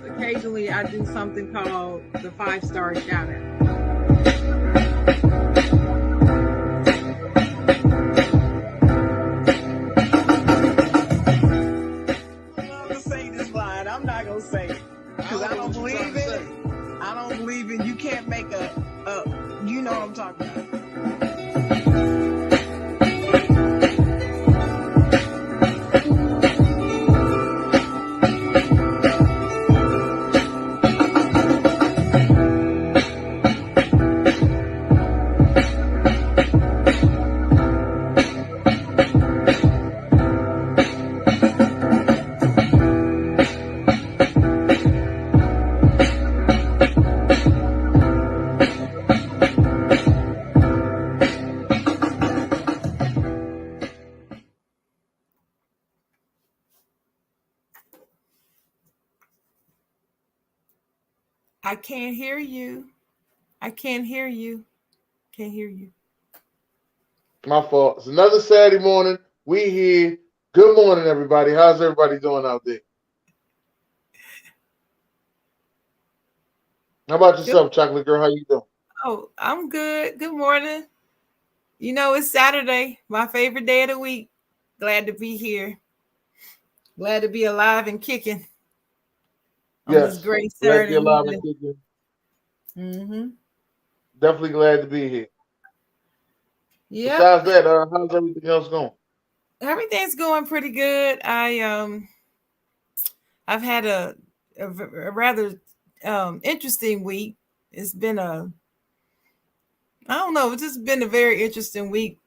Occasionally, I do something called the 5-star shout out. I'm not gonna say it because I don't believe in it. I don't believe in you can't make a you know what I'm talking about. I can't hear you. I can't hear you. Can't hear you. My fault. It's another Saturday morning. We here. Good morning, everybody. How's everybody doing out there? How about yourself, Chocolate Girl? How you doing? Oh, I'm good. Good morning. You know, it's Saturday, my favorite day of the week. Glad to be here. Glad to be alive and kicking on this great Saturday morning. Mm-hmm. Definitely glad to be here. Yeah. Besides that, how's everything else going? Everything's going pretty good. I've had a rather interesting week. It's been I don't know, it's just been a very interesting week.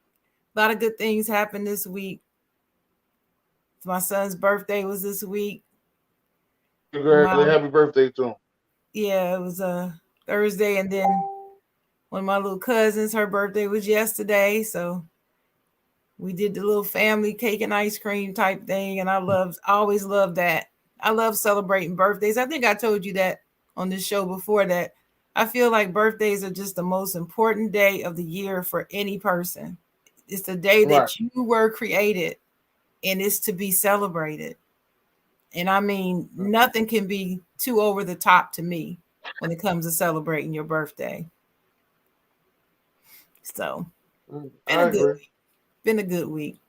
A lot of good things happened this week. My son's birthday was this week. Happy birthday to him. Yeah, it was Thursday, and then one of my little cousins, her birthday was yesterday, so we did the little family cake and ice cream type thing, and I always loved that. I love celebrating birthdays. I think I told you that on this show before, that I feel like birthdays are just the most important day of the year for any person. It's the day that you were created, and it's to be celebrated. And I mean, nothing can be too over the top to me when it comes to celebrating your birthday. So, been a good week.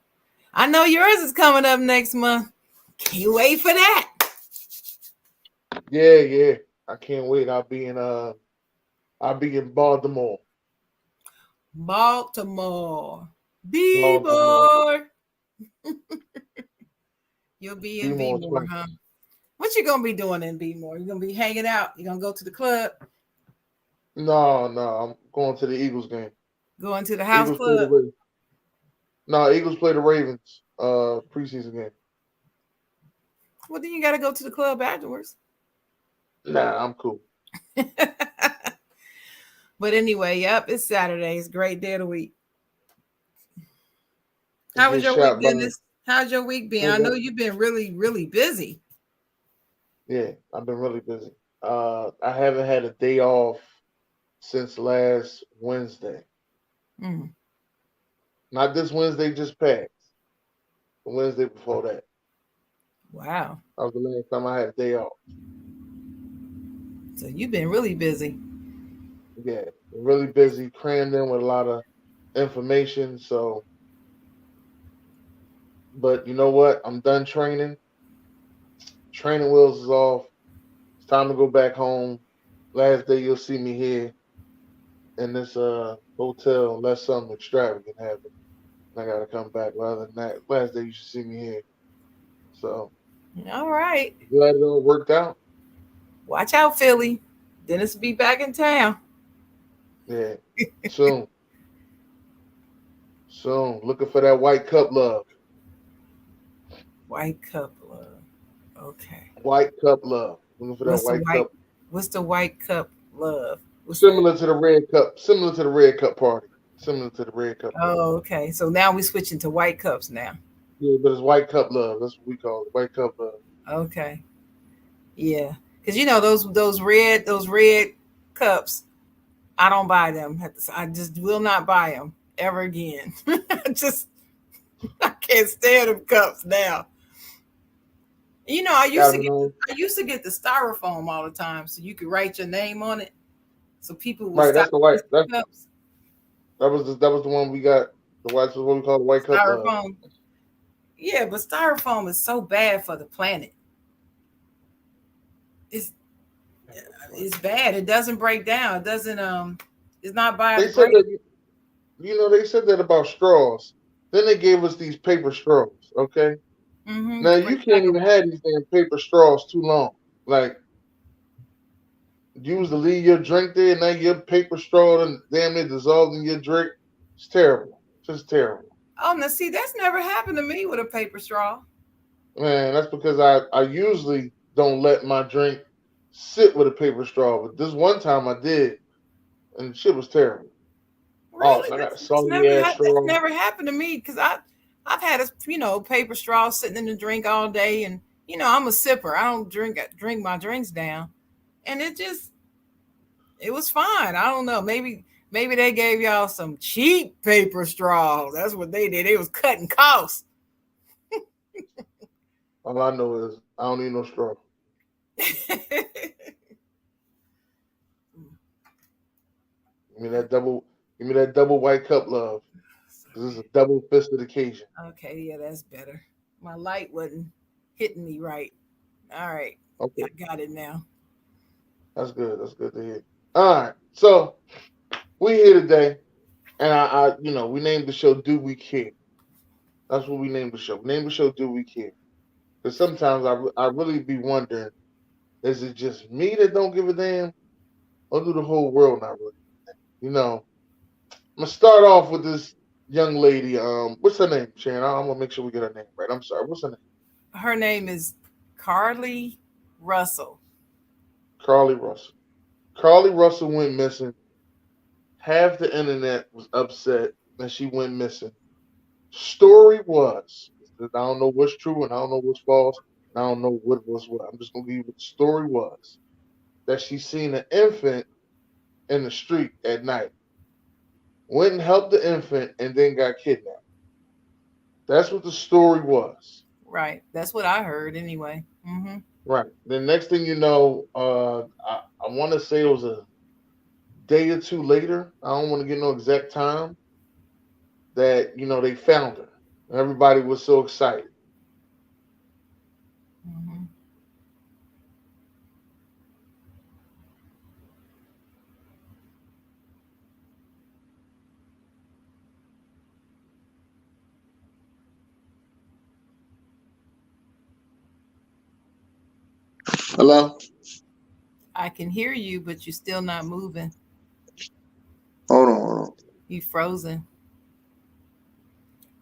I know yours is coming up next month. Can't wait for that. Yeah. I can't wait. I'll be in Baltimore. Baltimore. B-more. You'll be in B-more, huh? What you gonna be doing in B-more? You gonna be hanging out? You gonna go to the club? No. I'm going to the Eagles game. Going to the house club? No, Eagles play the Ravens preseason game. Well, then you got to go to the club afterwards. Nah, I'm cool. But anyway, yep, it's Saturday. It's a great day of the week. How was your week, Dennis? How's your week been? I know you've been really, really busy. Yeah, I've been really busy. I haven't had a day off since last Wednesday. Mm. Not this Wednesday, just passed. The Wednesday before that. Wow. That was the last time I had a day off. So you've been really busy. Yeah, really busy, crammed in with a lot of information. So, but you know what? I'm done training. Training wheels is off. It's time to go back home. Last day you'll see me here in this hotel unless something extravagant happens. I gotta come back. Rather than that, last day you should see me here. So, all right. Glad it all worked out. Watch out, Philly. Dennis will be back in town. Yeah, soon. Looking for that white cup love. White cup love. Okay. White cup love. Looking for that white cup. What's the white cup love? Similar to the red cup. Similar to the red cup party. Similar to the red cup. Oh, okay. So now we're switching to white cups now. Yeah, but it's white cup love. That's what we call it. White cup love. Okay. Yeah, because you know those red cups. I don't buy them. I just will not buy them ever again. Just I can't stand them cups now. You know, Gotta be known. I used to get the styrofoam all the time, so you could write your name on it, so people would Right, stop that's the white. using That cups. that was the one we got. The white was what we call the white cup love. Styrofoam, yeah, but styrofoam is so bad for the planet. It's it's bad. It doesn't break down. It doesn't It's not They said biodegradable. that they said that about straws. Then they gave us these paper straws. Okay, now But you you can't gotta even have these damn paper straws too long. Like you used to leave your drink there, and now your paper straw and damn it dissolved in your drink. It's terrible. Just terrible. Oh, now see, that's never happened to me with a paper straw. Man, that's because I usually don't let my drink sit with a paper straw, but this one time I did, and shit was terrible. Oh, Really, I got a that's soggy ass that's straw. never happened to me because I've had a paper straw sitting in the drink all day, and I'm a sipper. I don't drink my drinks down, and it was fine. I don't know. Maybe they gave y'all some cheap paper straws. That's what they did. They was cutting costs. All I know is I don't need no straw. Give me that double. Give me that double white cup love. This is a double fisted occasion. Okay, yeah, that's better. My light wasn't hitting me right. All right, Okay, I got it now. that's good. That's good to hear. All right, so we here today, and we named the show "Do We Care?" That's what we named the show. We named the show "Do We Care?" Because sometimes I really be wondering, is it just me that don't give a damn, or do the whole world not really? You know, I'm gonna start off with this young lady. What's her name, Sharon? I'm gonna make sure we get her name right. I'm sorry. What's her name? Her name is Carly Russell. Carly Russell. Carly Russell went missing. Half the internet was upset that she went missing. Story was, I don't know what's true and I don't know what's false. And I don't know what was what. I'm just gonna give you what the story was. That she seen an infant in the street at night. Went and helped the infant and then got kidnapped. That's what the story was. Right. That's what I heard anyway. Right. The next thing you know, I want to say it was a day or two later. I don't want to get no exact time that they found her. Everybody was so excited. hmm Hello. I can hear you, but you're still not moving. Hold on, hold on. You frozen.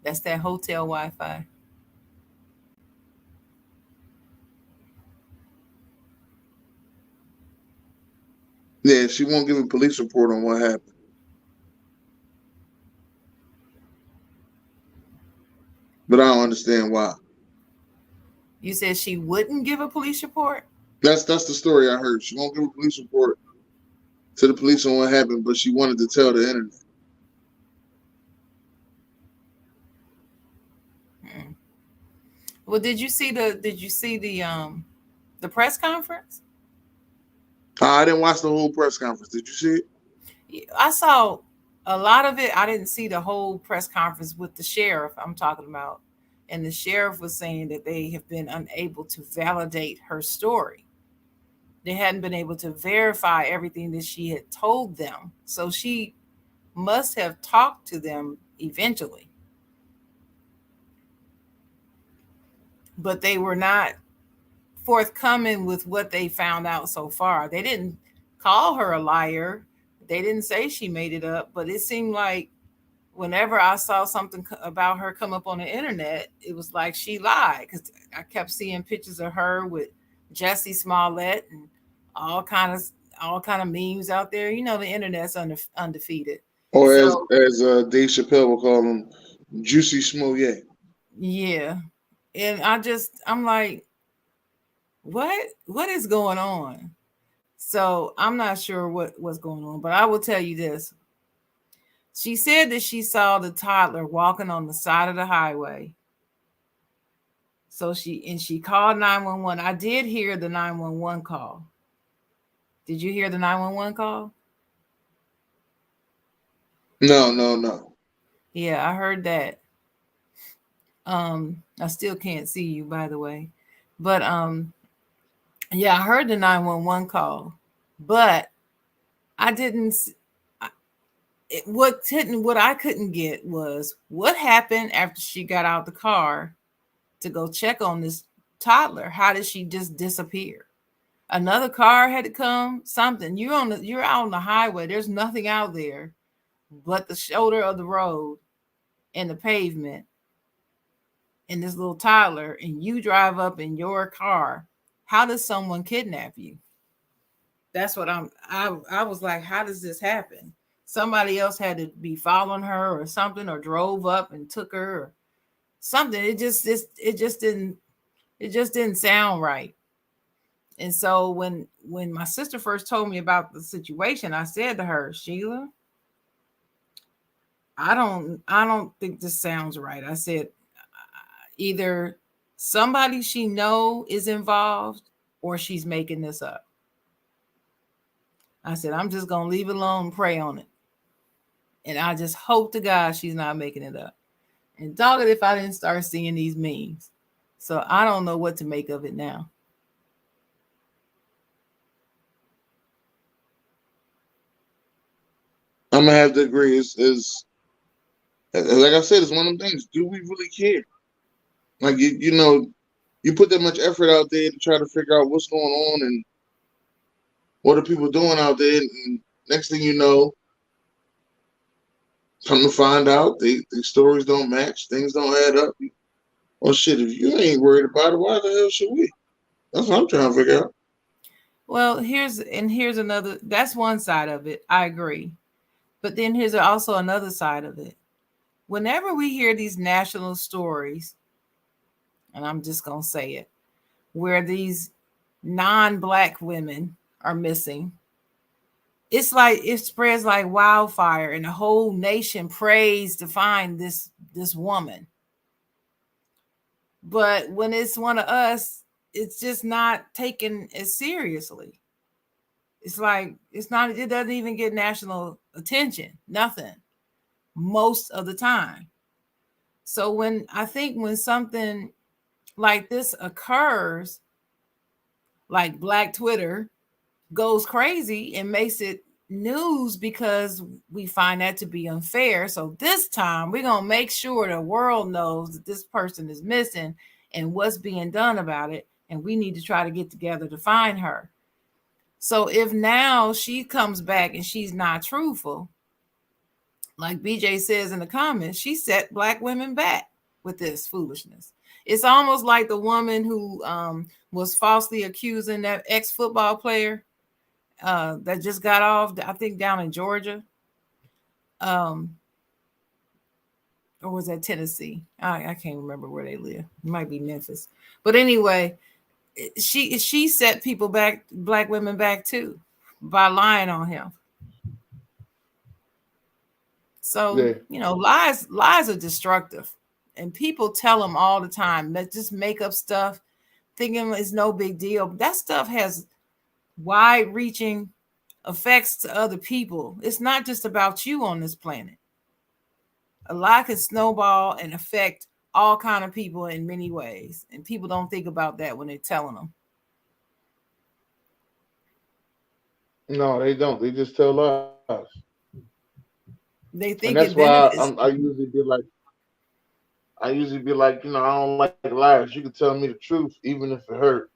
That's that hotel Wi-Fi. Yeah, she won't give a police report on what happened. But I don't understand why. You said she wouldn't give a police report? That's the story I heard. She won't give a police report to the police on what happened, but she wanted to tell the internet. Hmm. Well, did you see the press conference? I didn't watch the whole press conference. Did you see it? I saw a lot of it. I didn't see the whole press conference with the sheriff I'm talking about. And the sheriff was saying that they have been unable to validate her story. They hadn't been able to verify everything that she had told them. So she must have talked to them eventually, but they were not forthcoming with what they found out so far. They didn't call her a liar. They didn't say she made it up, but it seemed like whenever I saw something about her come up on the internet, it was like she lied because I kept seeing pictures of her with Jesse Smollett and all kind of all kind of memes out there. You know, the internet's undefeated. Or So as Dave Chappelle will call him, Juicy Smollett. yeah, and I'm like, what is going on? So I'm not sure what's going on, but I will tell you this. She said that she saw the toddler walking on the side of the highway. So she called 911. I did hear the 911 call. Did you hear the 911 call? No, no, no. Yeah, I heard that. I still can't see you, by the way. But yeah, I heard the 911 call. But I didn't what I couldn't get was what happened after she got out the car to go check on this toddler. How did she just disappear? Another car had to come, something. You're out on the highway. There's nothing out there but the shoulder of the road and the pavement and this little toddler, and you drive up in your car. How does someone kidnap you? That's what I was like, how does this happen? Somebody else had to be following her or something, or drove up and took her or something. It just didn't sound right. And so when my sister first told me about the situation, I said to her, Sheila, I don't think this sounds right. I said either somebody she know is involved or she's making this up. I said I'm just gonna leave it alone and pray on it. And I just hope to God she's not making it up. And dog it if I didn't start seeing these memes. So I don't know what to make of it now. I'm gonna have to agree. Is like I said, it's one of them things. Do we really care? Like you put that much effort out there to try to figure out what's going on and what are people doing out there, and next thing you know, come to find out, the stories don't match, things don't add up. Well, shit, if you ain't worried about it, why the hell should we? That's what I'm trying to figure out. Well, here's another, that's one side of it. I agree. But then here's also another side of it. Whenever we hear these national stories, and I'm just going to say it, where these non-black women are missing, it's like it spreads like wildfire and the whole nation prays to find this woman. But when it's one of us, it's just not taken as seriously. It's like it doesn't even get national attention, nothing, most of the time. So when something like this occurs, like Black Twitter goes crazy and makes it news because we find that to be unfair. So this time we're going to make sure the world knows that this person is missing and what's being done about it. And we need to try to get together to find her. So if now she comes back and she's not truthful, like BJ says in the comments, she set black women back with this foolishness. It's almost like the woman who was falsely accusing that ex-football player that just got off, I think down in Georgia, um, or was that Tennessee? I can't remember where they live. It might be Memphis, but anyway, she set people back, black women back too, by lying on him. So Yeah. lies are destructive, and people tell them all the time that just make up stuff, thinking it's no big deal. That stuff has wide-reaching effects to other people. It's not just about you on this planet. A lie can snowball and affect all kind of people in many ways, and people don't think about that when they're telling them. No, they don't. They just tell lies, They and think that's it why benefits. I usually be like, I don't like liars. You can tell me the truth, even if it hurt.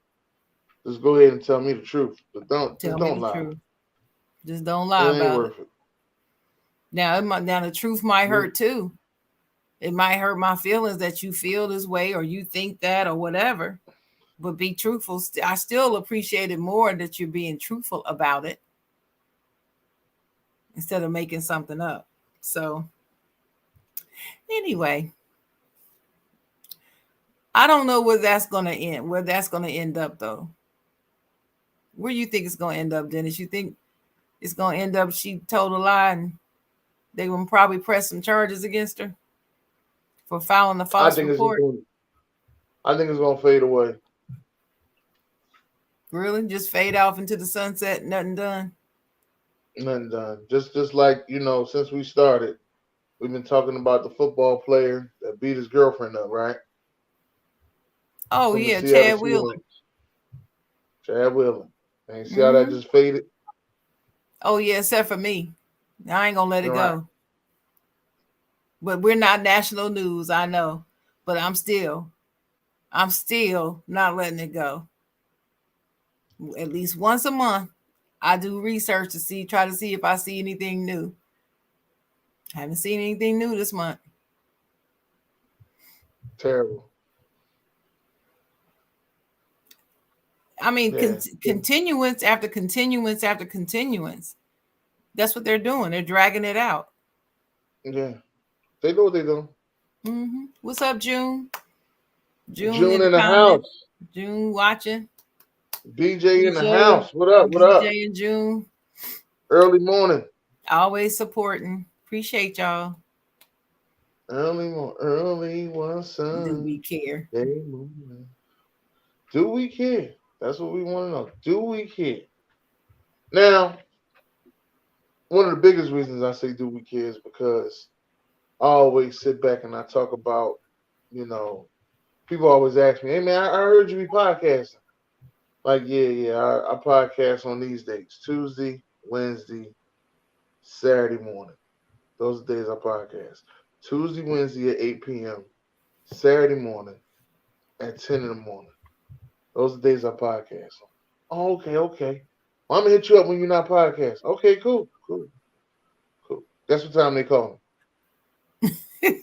Just go ahead and tell me the truth, but just Tell me don't the lie. truth. Just don't It lie ain't about it. worth it. Now the truth might You- hurt too. It might hurt my feelings that you feel this way or you think that or whatever. But be truthful. I still appreciate it more that you're being truthful about it instead of making something up. So anyway, I don't know where that's gonna end. Where that's gonna end up though. Where you think it's gonna end up, Dennis? You think it's gonna end up she told a lie and they will probably press some charges against her for filing a I false think it's just report? going. I think it's gonna fade away. Really? Just fade off into the sunset, nothing done? Nothing done. Just like since we started, we've been talking about the football player that beat his girlfriend up, right? Oh From the yeah, Seattle Chad Wheeler. Seahawks, Chad Wheeler. And you see how that Hmm. just faded? Oh yeah, except for me. I ain't gonna let it All right. go. But we're not national news, I know. But I'm still not letting it go. At least once a month, I do research to try to see if I see anything new. I haven't seen anything new this month. Terrible. I mean, Yeah. continuance after continuance after continuance. That's what they're doing. They're dragging it out. Yeah. They know what they do. What's up, June? June June in the in the comments. house. June watching. BJ in the DJ, house. What up? What up? DJ and June Early morning. always supporting. Appreciate y'all. Early one Do we Sunday care? morning. Do we care? That's what we want to know. Do we care? Now, one of the biggest reasons I say do we care is because I always sit back and I talk about, you know, people always ask me, hey man, I heard you be podcasting. Like, yeah, I podcast on these days: Tuesday, Wednesday, Saturday morning. Those are the days I podcast. Tuesday, Wednesday at 8 p.m., Saturday morning at 10 in the morning. Those are the days I podcast. Oh, okay. Well, I'm gonna hit you up when you're not podcasting. Okay, cool. That's what time they call me.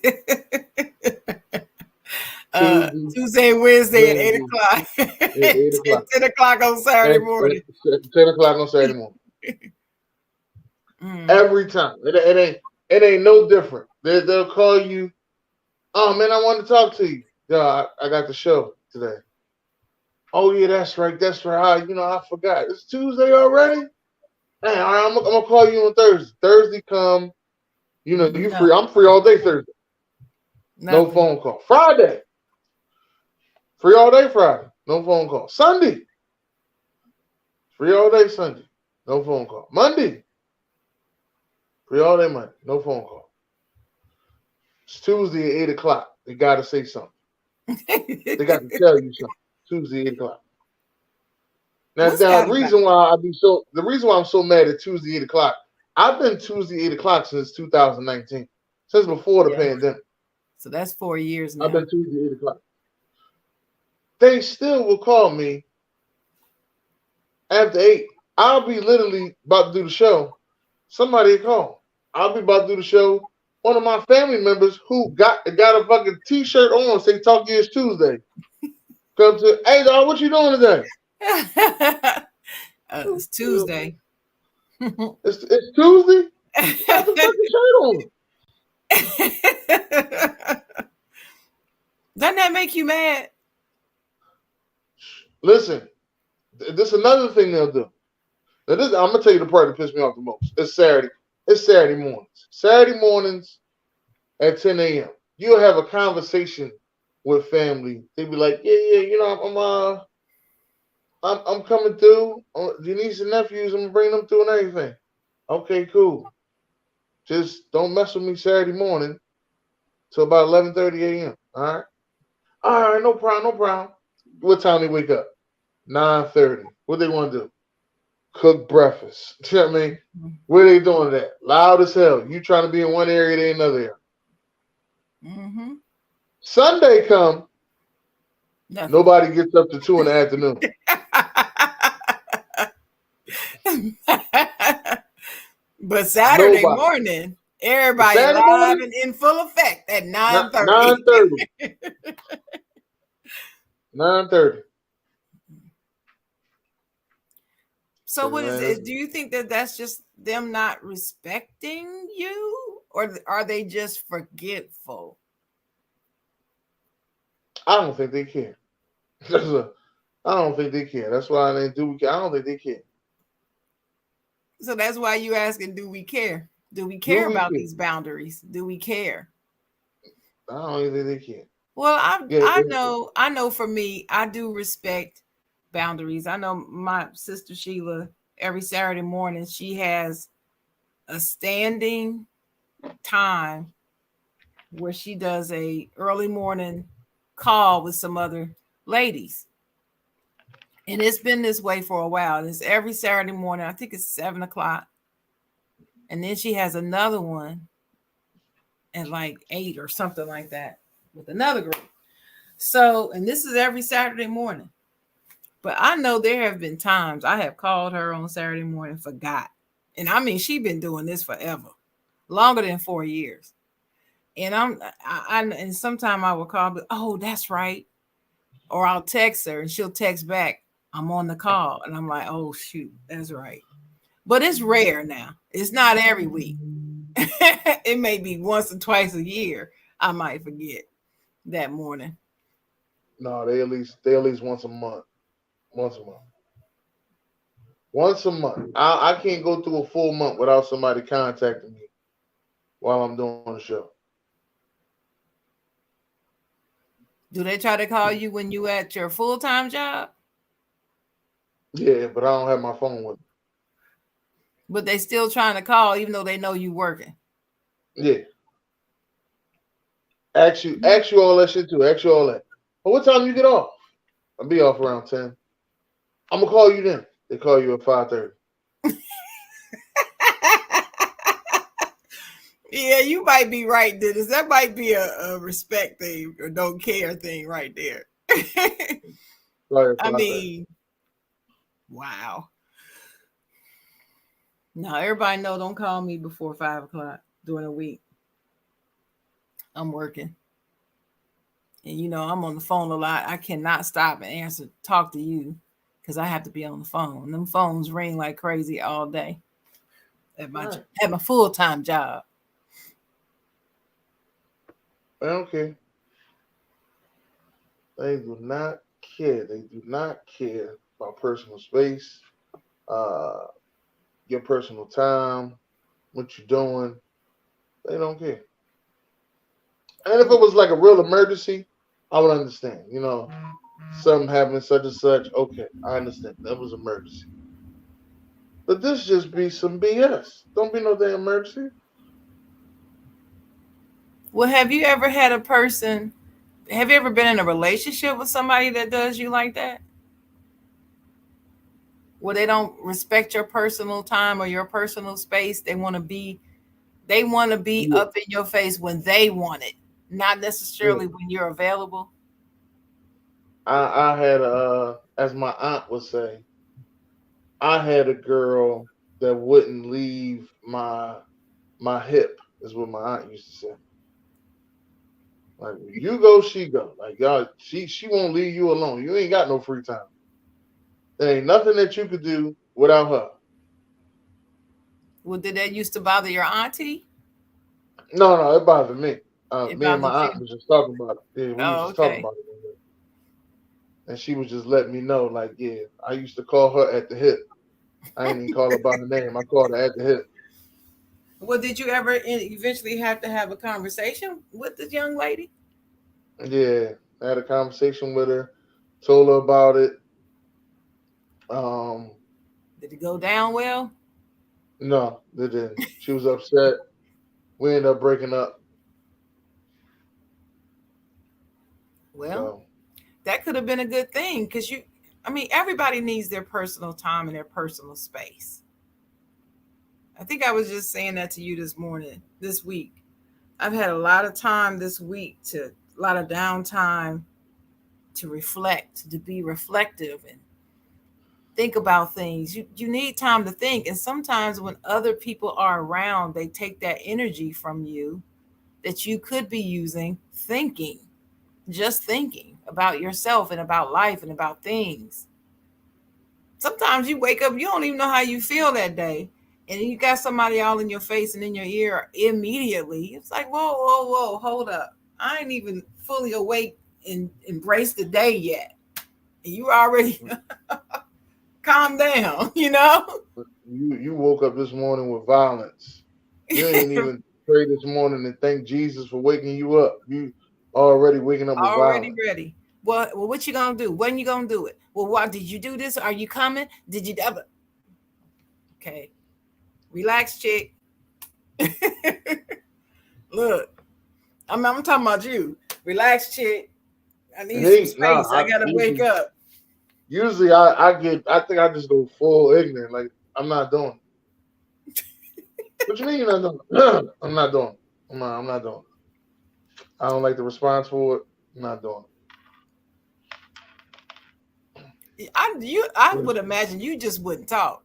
Tuesday, Tuesday, Wednesday at 8 Wednesday o'clock. at and 8 o'clock. 10 o'clock on Saturday And morning. 10 o'clock on Saturday morning. Mm. Every time. It ain't no different. They'll call you. Oh man, I want to talk to you. Yeah, I got the show today. Oh yeah, that's right. I forgot. It's Tuesday already. Hey, all right, I'm gonna call you on Thursday. Thursday come. You free. No, I'm free all day Thursday. No nothing. phone call. Friday. Free all day Friday. No phone call. Sunday. Free all day Sunday. No phone call. Monday. Free all day Monday. No phone call. It's Tuesday at 8 o'clock. They gotta say something. They got to tell you something. Tuesday 8 o'clock. Now, What's the that about? reason why I'm so mad at Tuesday 8 o'clock, I've been Tuesday 8 o'clock since 2019, since before the Yeah. pandemic. So that's 4 years I've now. been Tuesday 8 o'clock. They still will call me after 8. I'll be literally about to do the show. Somebody will call. I'll be about to do the show. One of my family members who got a fucking T-shirt on say "Talk to you it's Tuesday." Come to, hey dog, what you doing today? It's Tuesday. It's Tuesday. You got the fucking shirt on. Doesn't that make you mad? Listen, this is another thing they'll do. Now I'm gonna tell you the part that pissed me off the most. It's Saturday. It's Saturday mornings. Saturday mornings at 10 a.m. You'll have a conversation with family. They'll be like, yeah, I'm coming through. Your niece and nephews, I'm gonna bring them through and everything. Okay, cool. Just don't mess with me Saturday morning till about 11:30 a.m. All right, no problem. What time they wake up? 9:30. What they want to do? Cook breakfast. You know what I mean? Where they doing that? Loud as hell. You trying to be in one area, they in another area. Mm-hmm. Sunday come, Nothing. nobody gets up to 2 in the afternoon. But Saturday Nobody. morning, everybody Saturday live morning, and in full effect at 9:30. 9:30. 9:30. So what is Man, it? Do you think that that's just them not respecting you, or are they just forgetful? I don't think they care. I don't think they care. That's why they do. I don't think they care. So that's why you asking, do we care? Do we Do care we about care? these boundaries? Do we care? I don't even think they care. Well, Yeah, I know for me, I do respect boundaries. I know my sister Sheila, every Saturday morning she has a standing time where she does a early morning call with some other ladies. And it's been this way for a while. It's every Saturday morning. I think it's 7 o'clock. And then she has another one at like 8 or something like that with another group. So, and this is every Saturday morning. But I know there have been times I have called her on Saturday morning, forgot. And I mean, she's been doing this forever, longer than 4 years. And and sometimes I will call, but oh, that's right. Or I'll text her and she'll text back, I'm on the call. And I'm like, oh, shoot, that's right. But it's rare now. It's not every week. It may be once or twice a year. I might forget that morning. no, they at least once a month. Once a month. Once a month. I can't go through a full month without somebody contacting me while I'm doing the show. Do they try to call you when you at your full time job? Yeah, but I don't have my phone with But they still trying to call even though they know you working. me. Yeah. Ask you all that shit too. Ask you all that. But what time you get off? I'll be off around 10. I'm gonna call you then. They call you at 5:30. Yeah, you might be right, Dennis. That might be a respect thing or don't care thing right there. Call you at I 5:30. mean, wow. Now everybody know don't call me before 5 o'clock during the week. I'm working. And I'm on the phone a lot. I cannot stop and answer, talk to you because I have to be on the phone. And them phones ring like crazy all day at my Right. at my full time job. I don't care. They do not care. They do not care about personal space, uh, your personal time, what you're doing. They don't care. And if it was like a real emergency, I would understand. Something happened, such and such. Okay, I understand. That was emergency. But this just be some BS. Don't be no damn emergency. Well, have you ever had a person? Have you ever been in a relationship with somebody that does you like that? Where they don't respect your personal time or your personal space. They want to be Yeah. up in your face when they want it, not Yeah. necessarily when you're available. I had as my aunt would say, I had a girl that wouldn't leave my hip, is what my aunt used to say. Like you go, she go. Like y'all, she won't leave you alone. You ain't got no free time. There ain't nothing that you could do without her. Well, did that used to bother your auntie? No, no, it bothered me. It Me and my bothered aunt you? was just talking about it. Yeah, we was Oh, just talking okay. about it one day. And she was just letting me know, like, yeah, I used to call her at the hip. I ain't even call her by her name. I called her at the hip. Well, did you ever eventually have to have a conversation with this young lady? Yeah, I had a conversation with her, told her about it. Um, Did it go down well? no, they didn't. She was upset. We ended up breaking up. Well, So that could have been a good thing because I mean, everybody needs their personal time and their personal space. I think I was just saying that to you this week. I've had a lot of time this week a lot of downtime to reflect, to be reflective and think about things. You need time to think. And sometimes when other people are around, they take that energy from you that you could be using thinking, just thinking about yourself and about life and about things. Sometimes you wake up, you don't even know how you feel that day. And you got somebody all in your face and in your ear immediately. It's like, whoa, whoa, whoa, hold up. I ain't even fully awake and embrace the day yet. You already calm down, you know? You woke up this morning with violence. You ain't even pray this morning and thank Jesus for waking you up. You already waking up with Already violence. ready. Well, what you gonna do? When you gonna do it? Well, why did you do this? Are you coming? Did you ever? Okay, relax, chick. Look, I'm talking about you. Relax, chick. I need some Hey, space. I I gotta wake up. usually I think I just go full ignorant. Like I'm not doing it. What you mean you're not doing it? I'm not doing it. I'm not doing it. I don't like the response for it. I'm not doing I it. would imagine you just wouldn't talk.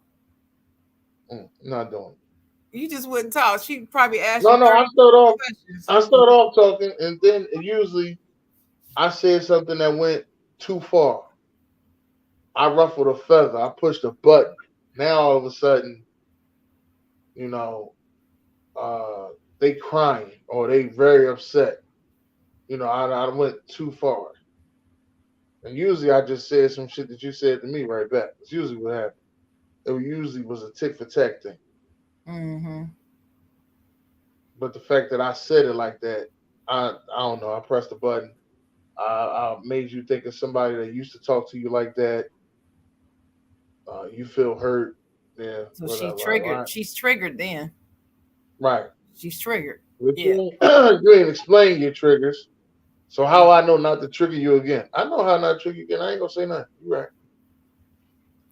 Not doing it. You just wouldn't talk. She'd probably ask you No, 30 questions. I start off talking and then usually I said something that went too far. I ruffled a feather. I pushed a button. Now all of a sudden, you know, uh, they crying or they very upset. I went too far. And usually I just said some shit that you said to me right back. That's usually what happened. It usually was a tick for tack thing. Mm-hmm. But the fact that I said it like that, I don't know. I pressed the button. I made you think of somebody that used to talk to you like that. You feel hurt. Yeah, So she whatever. All triggered. right. She's triggered then. Right. She's triggered. But Yeah. you ain't explain your triggers. So how I know not to trigger you again? I know how not to trigger you again. I ain't gonna say nothing. You right.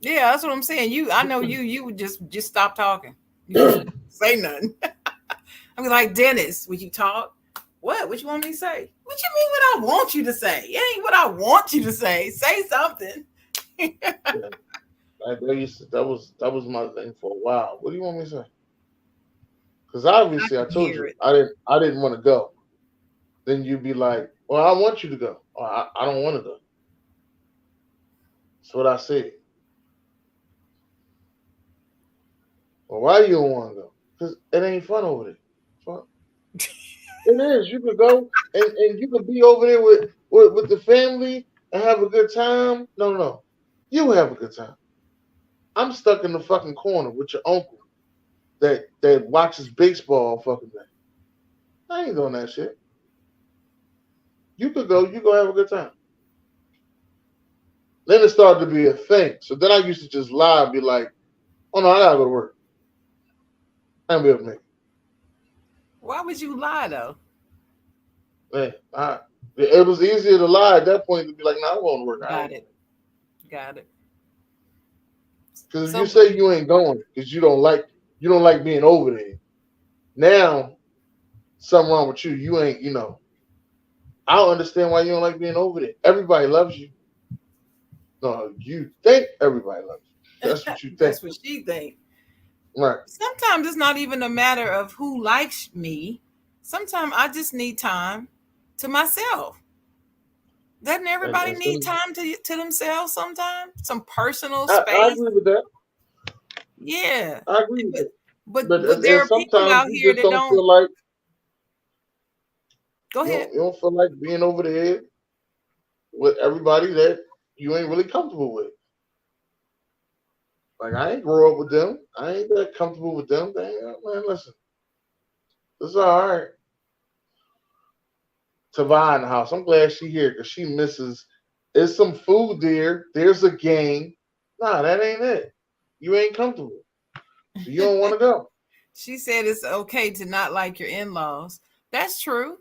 Yeah, that's what I'm saying. I know you would just stop talking. You just say nothing. I mean, like Dennis, would you talk? What you want me to say? What you mean what I want you to say? It ain't what I want you to say. Say something. Yeah. That was my thing for a while. What do you want me to say? Because I obviously I can told hear you it. I didn't want to go. Then you'd be like, well, I want you to go. Or I don't want to go. That's what I said. Well, why you don't want to go? Because it ain't fun over there. Fuck. It is. You could go and you could be over there with the family and have a good time. No, no, no. You have a good time. I'm stuck in the fucking corner with your uncle that watches baseball all fucking day. I ain't doing that shit. You could go. You go have a good time. Then it started to be a thing. So then I used to just lie and be like, "Oh no, I gotta go to work. I ain't be able to make it." Why would you lie though? Man, it was easier to lie at that point to be like, "No, I'm going to work. I ain't Got going." it. Got it. Because if you So say you ain't going because you don't like being over there, now something wrong with you. You ain't. I don't understand why you don't like being over there. Everybody loves you. No, you think everybody loves you. That's what you think. that's what she think. Right. Sometimes it's not even a matter of who likes me. Sometimes I just need time to myself. Doesn't everybody And need some, time to themselves sometimes? Some personal I space? agree with that. Yeah. I agree with But it. but there And are people sometimes out you here just that don't don't feel like go ahead. you don't feel like being over there with everybody that you ain't really comfortable with. Like I ain't grow up with them. I ain't that comfortable with them. Man, listen, this is all right. Tavai in the house. I'm glad she here because she misses. There's some food there. There's a game. Nah, that ain't it. You ain't comfortable, so you don't want to go. She said it's okay to not like your in-laws. That's true.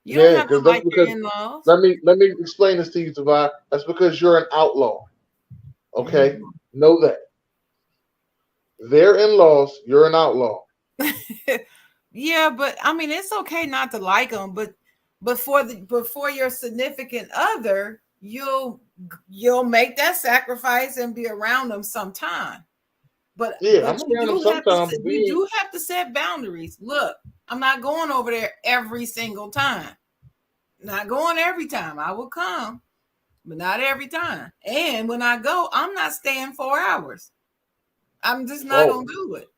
You don't Yeah, have to because that's like your because in-laws. let me explain this to you, Tavai. That's because you're an outlaw. Okay, Mhm. know that they're in-laws. You're an outlaw. Yeah, but I mean it's okay not to like them, but before your significant other, you'll make that sacrifice and be around them sometime. Yeah, I'm But you around them do have to sometimes, but you we do have to set boundaries. Look, I'm not going over there every single time. Not going every time. I will come, but not every time. And when I go, I'm not staying 4 hours. I'm just not oh gonna do it.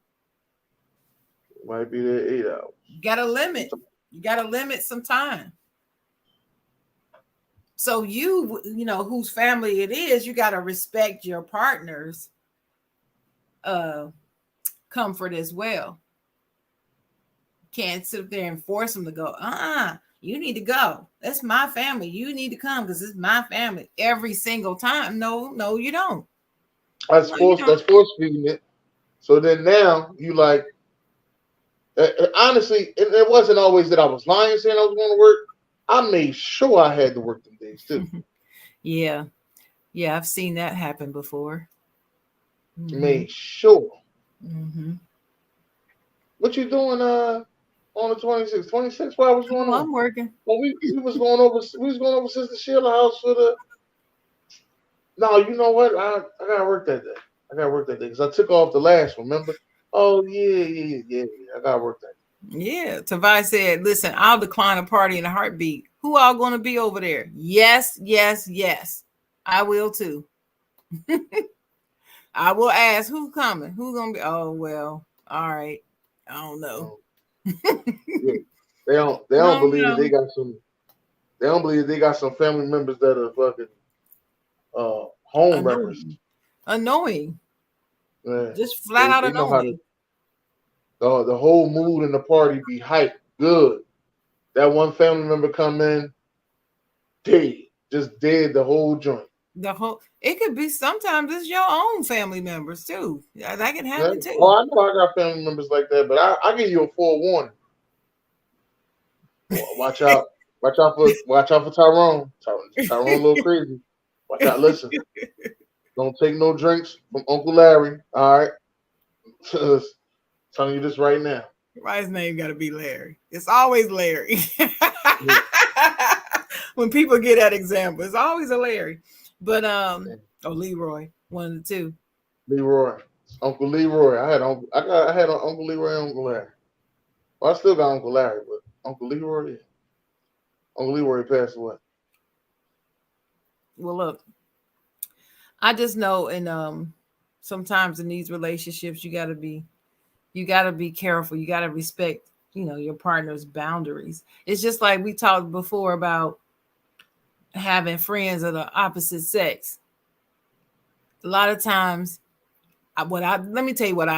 might be there 8 hours. You gotta limit. You gotta limit some time. So you know whose family it is, you got to respect your partner's uh comfort as well. Can't sit there and force them to go. You need to go. That's my family. You need to come because it's my family every single time. No, no, you don't. That's No, you force. That's don't. force feeding it. So then now you like, honestly, it wasn't always that I was lying saying I was going to work. I made sure I had to work them days too. Yeah, yeah, I've seen that happen before. Hmm. Made sure. Hmm. What you doing on the 26th? 26th, what was going Oh, on? I'm working. Well, we was going over Sister Sheila house for the. No, you know what? I gotta work that day. I gotta work that day because I took off the last one. Remember? Oh yeah. I gotta work that. Yeah, Tavai said, "Listen, I'll decline a party in a heartbeat. Who all going to be over there? Yes, yes, yes. I will too. I will ask who's coming. Who's gonna be? Oh well, all right. I don't know. Yeah, they don't. They I don't don't believe that know. they got some. They don't believe they got some family members that are fucking home wreckers. Annoying. Annoying. Man, Just flat out they know how to. annoying. The whole mood in the party be hyped good. That one family member come in dead, just dead the whole joint. The whole it could be sometimes it's your own family members too. Yeah, that can Yeah. happen too. Oh, I know I got family members like that, but I give you a forewarning. Watch out. Watch out for Tyrone. Tyrone a little crazy. Watch out. Listen, don't take no drinks from Uncle Larry. All right. Telling you this right now. Why his name got to be Larry? It's always Larry. When people get that example, it's always a Larry. But or Leroy, one of the two. Leroy. Uncle Leroy. I had Uncle Leroy and Uncle Larry. Well, I still got Uncle Larry, but Uncle Leroy, yeah. Uncle Leroy passed away. Well, look, I just know, and sometimes in these relationships, you got to be careful. You got to respect, your partner's boundaries. It's just like we talked before about having friends of the opposite sex. A lot of times, let me tell you what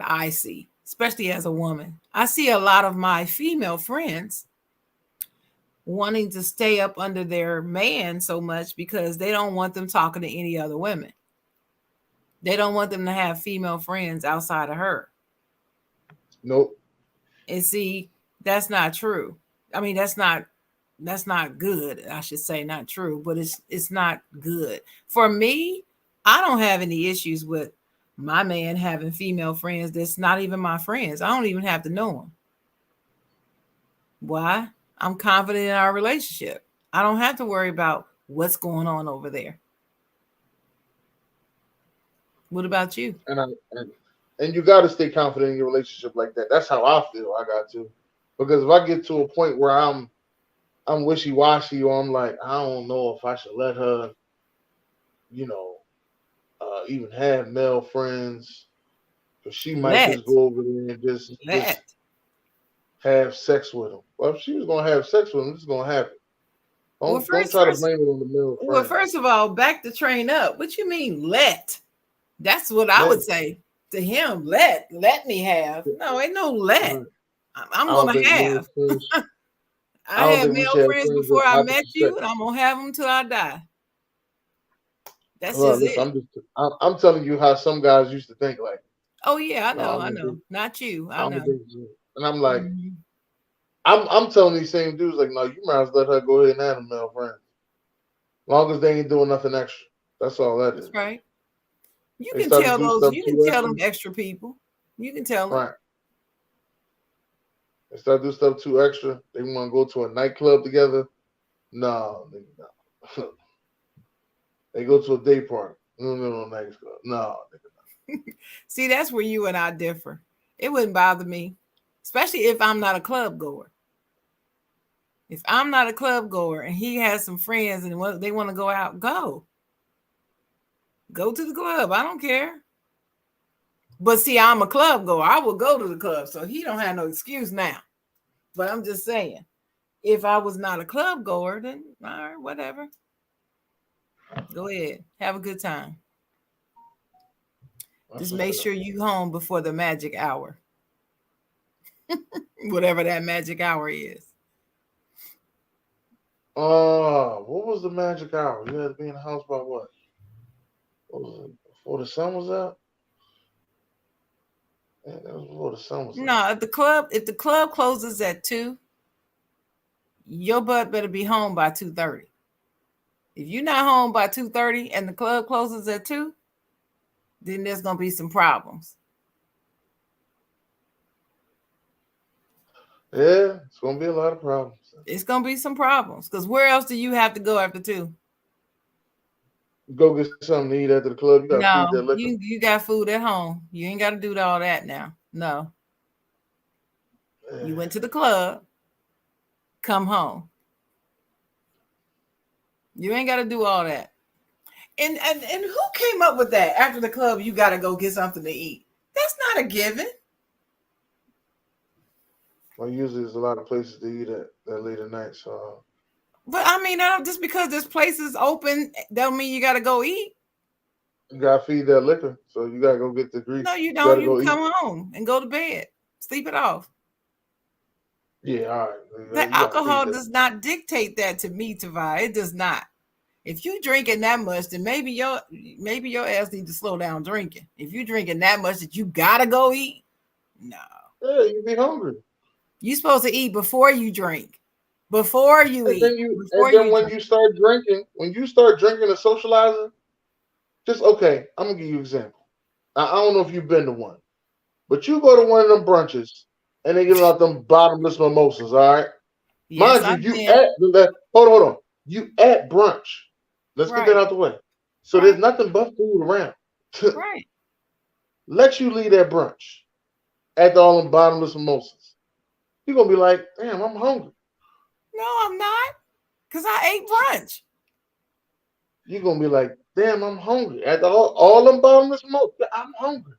I see, especially as a woman. I see a lot of my female friends wanting to stay up under their man so much because they don't want them talking to any other women. They don't want them to have female friends outside of her. Nope. And see, that's not true. I mean, that's not good. I should say not true, but it's not good. For me, I don't have any issues with my man having female friends that's not even my friends. I don't even have to know them. Why? I'm confident in our relationship. I don't have to worry about what's going on over there. What about you? And I and you got to stay confident in your relationship like that. That's how I feel. I got to, because if I get to a point where I'm wishy washy, or I'm like, I don't know if I should let her, you know, even have male friends, because she might Let just go over there and just let. have sex with him. Well, if she was gonna have sex with him, it's gonna happen. Well, Don't first, try to first, blame it on the male well, first friends. of all, back the train up. What you mean let? That's what I Yeah, would say to him. Let me have. No, ain't no let. right. I'm I don't gonna think male have. friends. I I don't had think we male should have friends friends before of I met opposite you, sex. and I'm gonna have them till I die. That's Well, just listen, it. I'm telling you how some guys used to think. Like, Oh yeah, I no, know, I'm I gonna know. do, Not you, I I'm gonna know. do, and I'm like, Mhm. I'm telling these same dudes like, no, you might as well let her go ahead and have a male friend, long as they ain't doing nothing extra. That's all that That's is. right. You They can start to tell do those. stuff You can too tell extra, them extra people. You can tell them. right? They start to do stuff too extra. They want to go to a nightclub together. No, nigga, no. They go to a day party. No, nightclub. No, nigga. See, that's where you and I differ. It wouldn't bother me, especially if I'm not a club goer. If I'm not a club goer and he has some friends and they want to go out, go to the club. I don't care. But see, I'm a club goer. I will go to the club, so he don't have no excuse now. But I'm just saying, if I was not a club goer, then all right, whatever. Go ahead. Have a good time. That's Just what's make up. sure you home before the magic hour, whatever that magic hour is. What was the magic hour? You had to be in the house by what? What was it? Before the sun was out? Yeah, that was before the sun was out. No, if the club closes at 2, your butt better be home by 2:30. If you're not home by 2:30 and the club closes at 2, then there's gonna be some problems. Yeah, it's gonna be a lot of problems. It's gonna be some problems. Because where else do you have to go after 2? Go get something to eat after the club. You gotta feed that No, liquor. you got food at home. You ain't gotta do all that now. No. You Yeah. went to the club, come home. You ain't gotta do all that. And who came up with that? After the club, you gotta go get something to eat. That's not a given. Well, usually there's a lot of places to eat at that late at night, so But I mean, just because this place is open, don't mean you gotta go eat. you gotta feed that liquor. So you gotta go get the No, grease. you You don't. gotta You go can eat. come home and go to bed. Sleep it off. Yeah, all right. The You gotta feed alcohol that. does not dictate that to me, Tavai. It does not. If you drinking that much, then maybe your ass need to slow down drinking. If you drinking that much that you gotta go eat, no. Yeah, you be hungry. You supposed to eat before you drink, before you eat, And before then you when drink. you start drinking, and socializing, just okay. I'm gonna give you an example. I don't know if you've been to one, but you go to one of them brunches and they give out them bottomless mimosas. All right, Yes, mind you, I've you been. at hold on. You at brunch. Let's get that Right, out the way. So there's right, nothing but food around. right. Let you leave that brunch after all them bottomless mimosas. You're gonna be like, damn, I'm hungry. No, I'm not, cause I ate brunch. You're gonna be like, damn, I'm hungry. After all them bottomless mimosas, I'm hungry.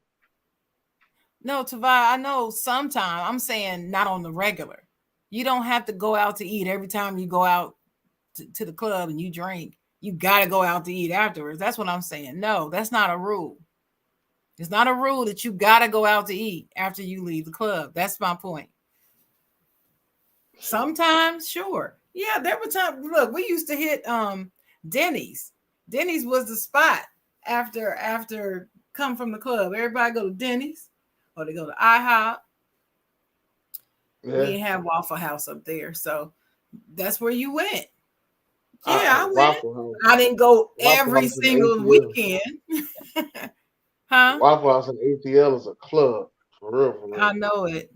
No, Tavai, I know sometime. I'm saying not on the regular. You don't have to go out to eat every time you go out to the club and you drink. You got to go out to eat afterwards. That's what I'm saying. No, that's not a rule. It's not a rule that you got to go out to eat after you leave the club. That's my point. Sometimes, sure. Yeah, there were times. Look, we used to hit Denny's. Denny's was the spot after come from the club. Everybody go to Denny's or they go to IHOP. We Yeah, didn't have Waffle House up there, so that's where you went. Yeah, I went. Waffle House, I didn't go Waffle every House and single ATL. weekend. Huh? Waffle House and ATL is a club for real, for I real. know it.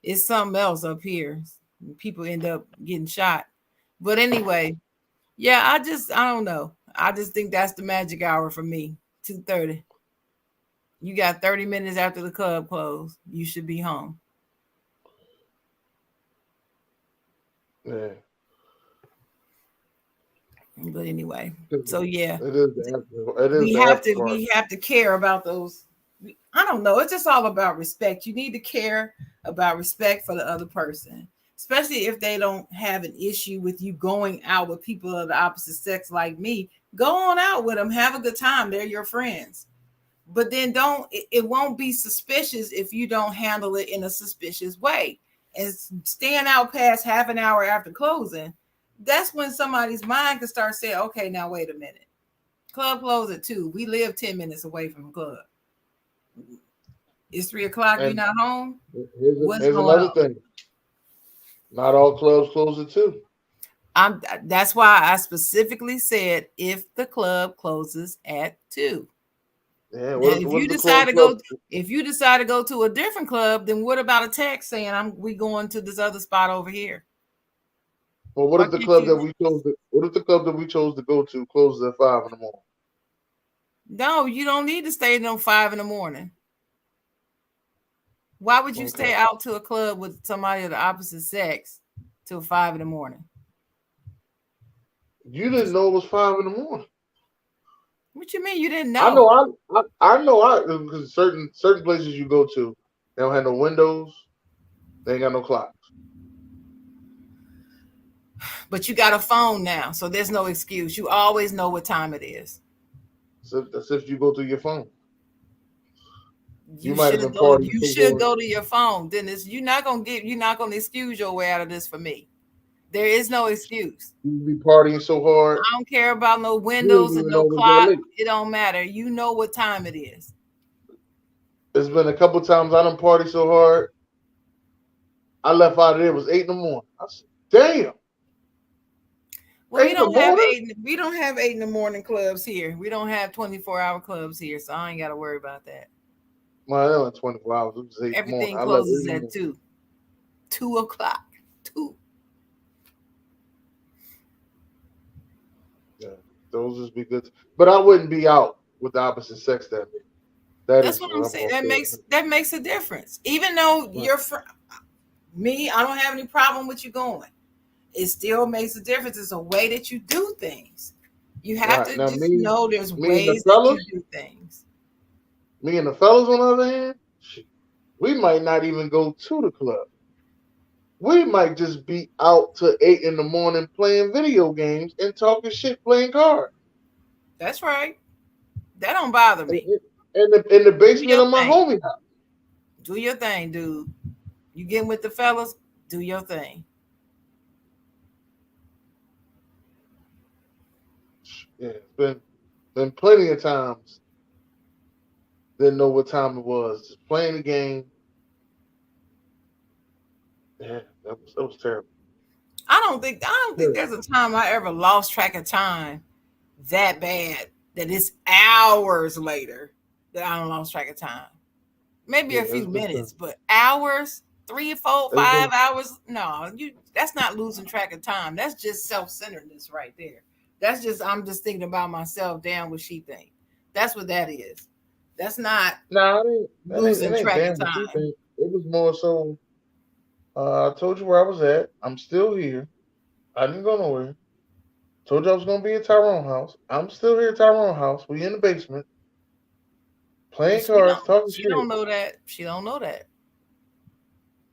It's something else up here. People end up getting shot. But anyway, yeah, I don't know. I just think that's the magic hour for me. 2:30. You got 30 minutes after the club closed. You should be home. Yeah, But anyway, 'cause so yeah, it is the after. It is we the have after to party. we have to care about those. I don't know. It's just all about respect. You need to care about respect for the other person, especially if they don't have an issue with you going out with people of the opposite sex like me. Go on out with them. Have a good time. They're your friends. But then don't. It won't be suspicious if you don't handle it in a suspicious way. And staying out past half an hour after closing, that's when somebody's mind can start saying, "Okay, now wait a minute. Club closed at 2. We live 10 minutes away from the club. It's 3 o'clock. You're And not home. What's here's going another on?" thing. Not all clubs close at 2. That's why I specifically said if the club closes at 2. Yeah, Now, what if the club? if you decide to go to a different club, then what about a text saying we going to this other spot over here? Well, what Why if the can't club that you? we chose? What if the club that we chose to go to closes at 5 in the morning? No, you don't need to stay until 5 in the morning. Why would you Okay, stay out to a club with somebody of the opposite sex till 5 in the morning? you didn't know it was 5 in the morning. What you mean you didn't I know? know. I know. Because certain places you go to, they don't have no windows. They ain't got no clocks. But you got a phone now, so there's no excuse. You always know what time it is. So that's if you go through your phone. You You might have should been go. partying You so should hard. go to your phone. Dennis, you're not gonna excuse your way out of this for me. There is no excuse. You be partying so hard, I don't care about no you didn't windows and even no know it was that clock. late. It don't matter. You know what time it is. There's been a couple times I done party so hard, I left out of there. It was 8 in the morning. I said, "Damn, Well, 8 in the morning." we don't have 8 in the morning clubs here. We don't have 24-hour clubs here, so I ain't got to worry about that. Man, that was 24 hours. It was 8 in the morning. Everything I left closes at 8 in 2 o'clock. Two. the morning. Yeah, those just be good. But I wouldn't be out with the opposite sex that day. That That's is what I'm what I'm saying. gonna say. That makes a difference. Even though Right. me, I don't have any problem with you going. It still makes a difference. It's a way that you do things. You have Right. to Now just know there's me and the ways that you fellas, do things. me and the fellas on the other hand, shit, we might not even go to the club. We might just be out to 8 in the morning playing video games and talking shit, playing cards. That's right. That don't bother In, me. in the Do basement your of my thing. homie house. Do your thing, dude. You getting with the fellas? Do your thing. Yeah, it's been plenty of times. Didn't know what time it was. Just playing the game. Yeah, that was terrible. I don't think Terrible. there's a time I ever lost track of time that bad that it's hours later that I don't lost track of time. Maybe Yeah, a few it's been minutes, terrible. but hours, 3, 4, It's five been hours. No, that's not losing track of time. That's just self-centeredness right there. That's just I'm just thinking about myself, damn what she think. That's what that is. That's not nah, it losing ain't track damn of what you time. think. It was more so. I told you where I was at. I'm still here. I didn't go nowhere. Told you I was gonna be at Tyrone house. I'm still here at Tyrone house. We in the basement But playing cards, talking she don't shit. know that. She don't know that.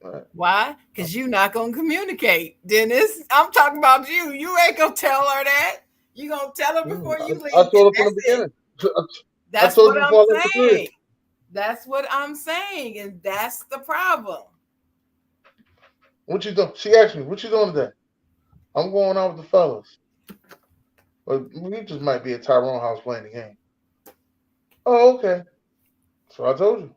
Right. Why? Because you're not gonna communicate, Dennis. I'm talking about you. You ain't gonna tell her that. You gonna tell her before you I leave, and told her from the that's it. beginning. I That's told what you I'm before I left the crib. saying. That's what I'm saying, and that's the problem. What you doing? She asked me, "What you doing today?" I'm going out with the fellas. But we just might be at Tyrone house playing the game. Oh, okay. So I told you.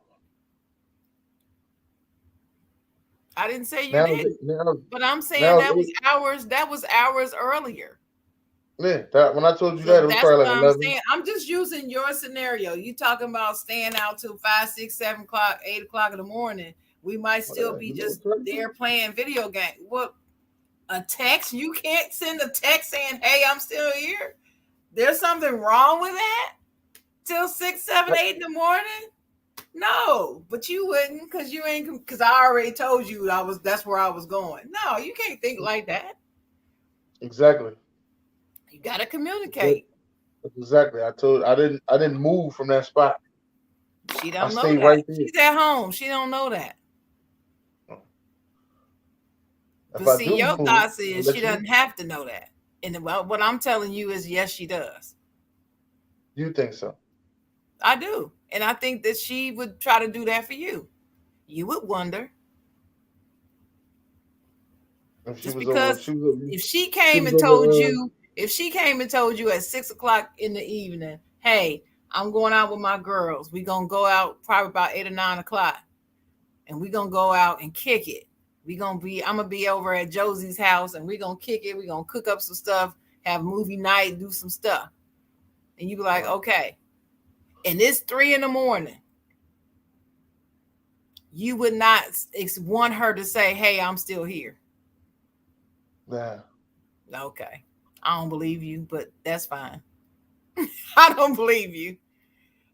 I didn't say you Now, didn't, now, but I'm saying now, that was hours. That was hours earlier. yeah. That when I told you So that, it was that's probably what like I'm 11. saying. I'm just using your scenario. You talking about staying out till 5, 6, 7 o'clock, 8 o'clock in the morning. We might still Whatever. be You know just what I'm saying? there playing video game. What a text? You can't send a text saying, "Hey, I'm still here." There's something wrong with that? Till 6, 7, 8 in the morning? No, but you wouldn't because you ain't because I already told you that's where I was going. No, you can't think like that. Exactly. You gotta Exactly. communicate. Exactly. I didn't move from that spot. She I don't know stayed that. right there. She's at home. She don't know that. If But I see, do your move, thoughts I'll is she let you know. doesn't have to know that. And what I'm telling you is yes, she does. You think so? I do. And I think that she would try to do that for you. You would wonder If she just was over, because if she she came was and told over. you, if she came and told you at 6 o'clock in the evening, hey, I'm going out with my girls. We're gonna go out probably about 8 or 9 o'clock, and we're gonna go out and kick it. I'm gonna be over at Josie's house and we're gonna kick it. We're gonna cook up some stuff, have movie night, do some stuff. And you be like, Right. okay. And it's 3 in the morning. You would not want her to say, hey, I'm still here. Nah. Okay. I don't believe you, but that's fine. I don't believe you.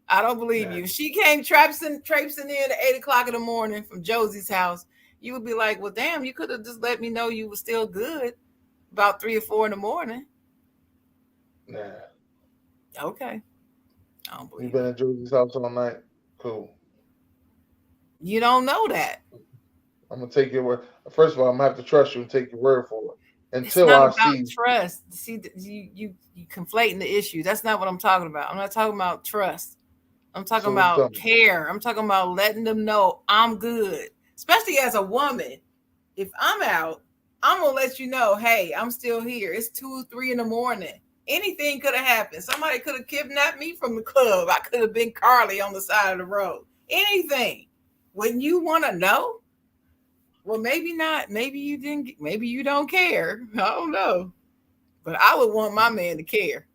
I don't believe Nah. you. If she came traipsing in at 8 o'clock in the morning from Josie's house, you would be like, well, damn, you could have just let me know you were still good about 3 or 4 in the morning. Nah. Okay. I don't You believe been you. at Julie's house all night? Cool. You don't know that. I'm gonna take your word. First of all, I'm gonna have to trust you and take your word for it. It's until not I about see. trust. See, you conflating the issue. That's not what I'm talking about. I'm not talking about trust. I'm talking So what you about talking care. I'm talking about letting them know I'm good. Especially as a woman. If I'm out, I'm gonna let you know, hey, I'm still here. It's 2, 3 in the morning. Anything could have happened. Somebody could have kidnapped me from the club. I could have been Carly on the side of the road. Anything. When you want to know, well, maybe not. Maybe you didn't. Maybe you don't care. I don't know. But I would want my about? man to care.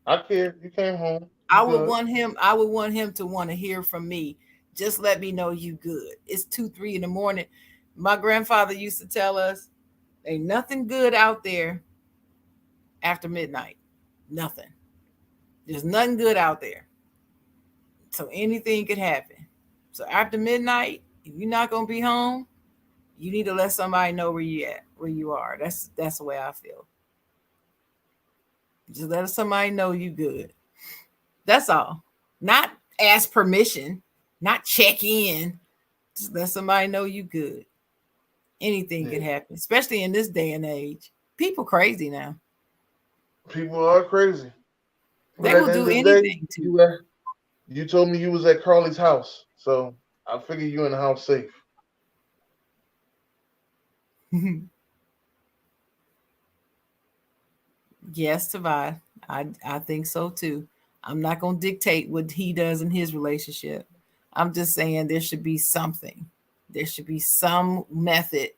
I care. You came home. You I would good. want him. I would want him to want to hear from me. Just let me know you good. It's 2, 3 in the morning. My grandfather used to tell us, "Ain't nothing good out there after midnight. Nothing. There's nothing good out there. So anything could happen. So after midnight, if you're not gonna be home, you need to let somebody know where you at, where you are. That's the way I feel. Just let somebody know you good. That's all. Not ask permission, not check in. Just let somebody know you good. Anything can Yeah. happen, especially in this day and age. People crazy now. People are crazy. But They at will the end do of the day, anything to. you told me you was at Carly's house, so I figure you in the house safe. Yes, Tavai. I think so too. I'm not gonna dictate what he does in his relationship. I'm just saying there should be something. There should be some method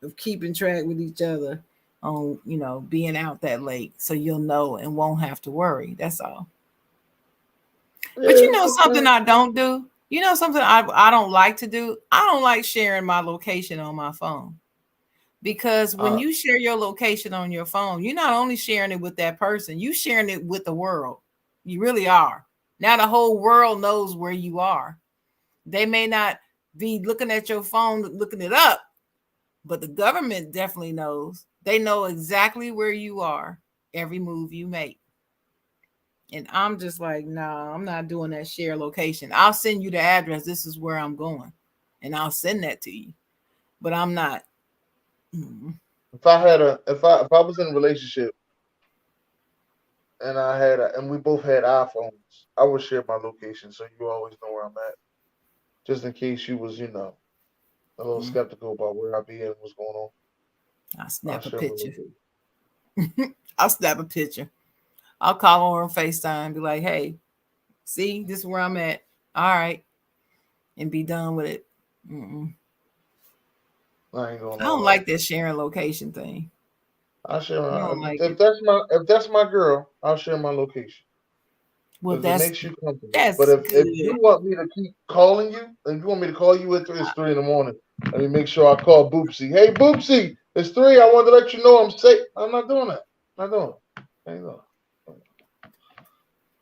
of keeping track with each other on, being out that late so you'll know and won't have to worry. That's all. But Yeah, something I don't do? Something I don't like to do? I don't like sharing my location on my phone. Because when uh, you share your location on your phone, you're not only sharing it with that person, you sharing it with the world. You really are. Now the whole world knows where you are. They may not be looking at your phone, looking it up, but the government definitely knows. They know exactly where you are, every move you make. And I'm just like, nah, I'm not doing that share location. I'll send you the address. This is where I'm going. And I'll send that to you. But I'm not. if I had a if I was in a relationship and and we both had iPhones, I would share my location so you always know where I'm at, just in case you was a little skeptical about where I be and what's going on. I'll I'll snap a share my picture. location. I'll snap a picture. I'll call her on FaceTime and be like, hey, see, this is where I'm at. All right. And be done with it. Mm-mm. I ain't I gonna don't lie. like this sharing location thing. I'll share I my don't like if it. that's my girl, I'll share my location Well, if it that's makes you comfortable. But that's if you good. want me to keep calling you, if you want me to call you at it's 3 in the morning, let me make sure I call Boopsy. Hey Boopsy, it's 3. I wanted to let you know I'm safe. I'm not doing that. I'm not doing it. I ain't doing it.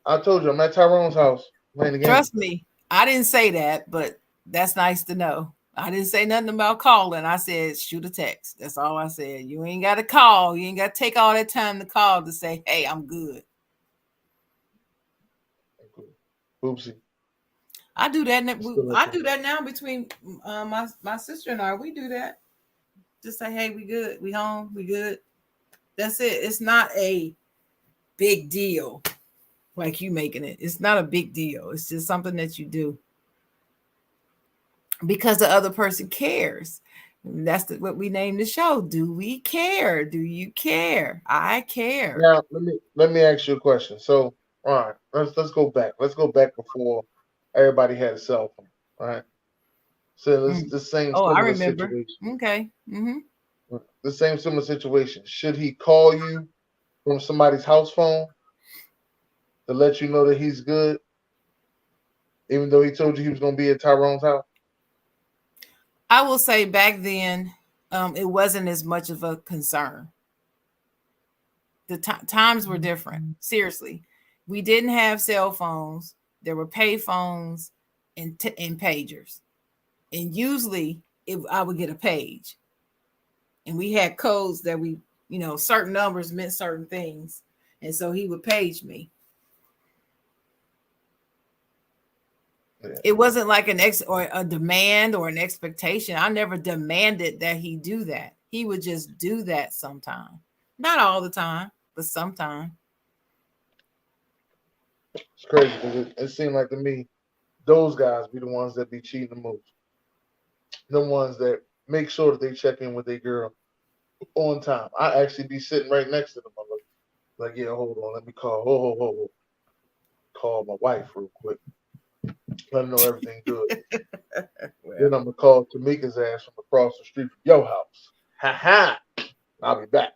I told you I'm at Tyrone's house playing the game. Trust me, I didn't say that, but that's nice to know. I didn't say nothing about calling. I said shoot a text. That's all I said. You ain't got to call. You ain't got to take all that time to call to say, hey, I'm good. Boopsy, I do that. I'm still at I the do that now between my sister and I. We do that. Just say, hey, we good. We home. We good. That's it. It's not a big deal like you making it. It's not a big deal. It's just something that you do because the other person cares. That's what we named the show. Do we care? Do you care? I care. Now let me ask you a question. So, all right, let's go back. Let's go back before everybody had a cell phone. All right. So it's Mm. the same Oh, I similar remember. situation. Okay. The same similar situation. Should he call you from somebody's house phone to let you know that he's good, even though he told you he was going to be at Tyrone's house? I will say back then, it wasn't as much of a concern. The times were different. Seriously, we didn't have cell phones. There were pay phones and pagers, and usually if I would get a page, and we had codes that certain numbers meant certain things, and so he would page me. Yeah. It wasn't like an ex or a demand or an expectation. I never demanded that he do that. He would just do that sometime. Not all the time, but sometime. It's crazy because it seemed like to me those guys be the ones that be cheating the most. The ones that make sure that they check in with their girl on time. I actually be sitting right next to them. I'm like, yeah, hold on, let me call. Ho. Call my wife real quick. Let her know everything good. Well, Then I'm gonna call Tamika's ass from across the street from your house. Ha ha. I'll be back.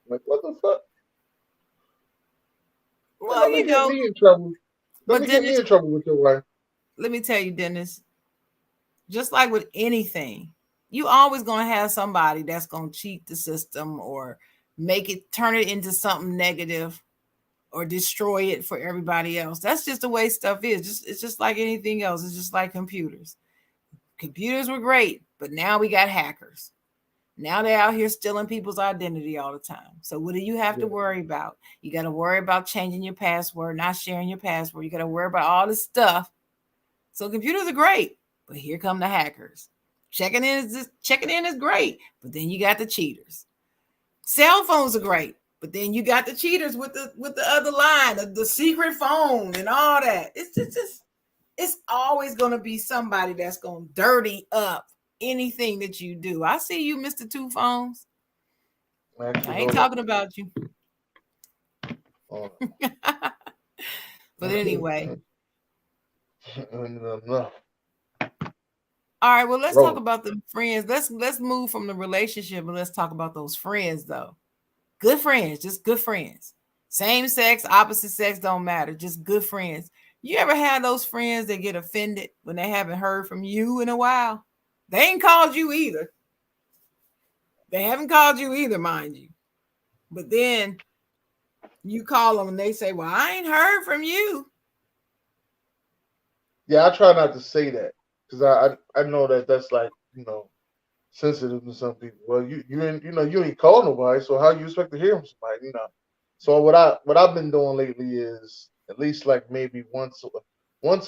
I'm like, what the fuck? Man, well, let me you get know, me in trouble. Let but me get me Dennis, in trouble with your wife. let me tell you, Dennis, just like with anything, you always gonna have somebody that's gonna cheat the system or make it turn it into something negative or destroy it for everybody else. That's just the way stuff is. Just it's just like anything else. It's just like computers. Computers were great, but now we got hackers. Now they're out here stealing people's identity all the time. So what do you have to Yeah, worry about? You got to worry about changing your password, not sharing your password. You got to worry about all this stuff. So computers are great, but here come the hackers. Checking in is great, but then you got the cheaters. Cell phones are great, but then you got the cheaters with the other line, the secret phone and all that. It's just it's always going to be somebody that's going to dirty up anything that you do. I see you, Mr. Two Phones. actually, I ain't hold on. talking about you. Hold But anyway, on. Enough. all right. Well, let's talk Roll. about the friends. Let's move from the relationship and let's talk about those friends, though. Good friends, just good friends. Same sex, opposite sex don't matter. Just good friends. You ever had those friends that get offended when they haven't heard from you in a while? They ain't called you either. They haven't called you either, mind you. But then you call them and they say, "Well, I ain't heard from you." Yeah, I try not to say that because I know that that's like sensitive to some people. Well, you ain't you ain't call nobody, so how you expect to hear from somebody? So what I've been doing lately is at least like maybe once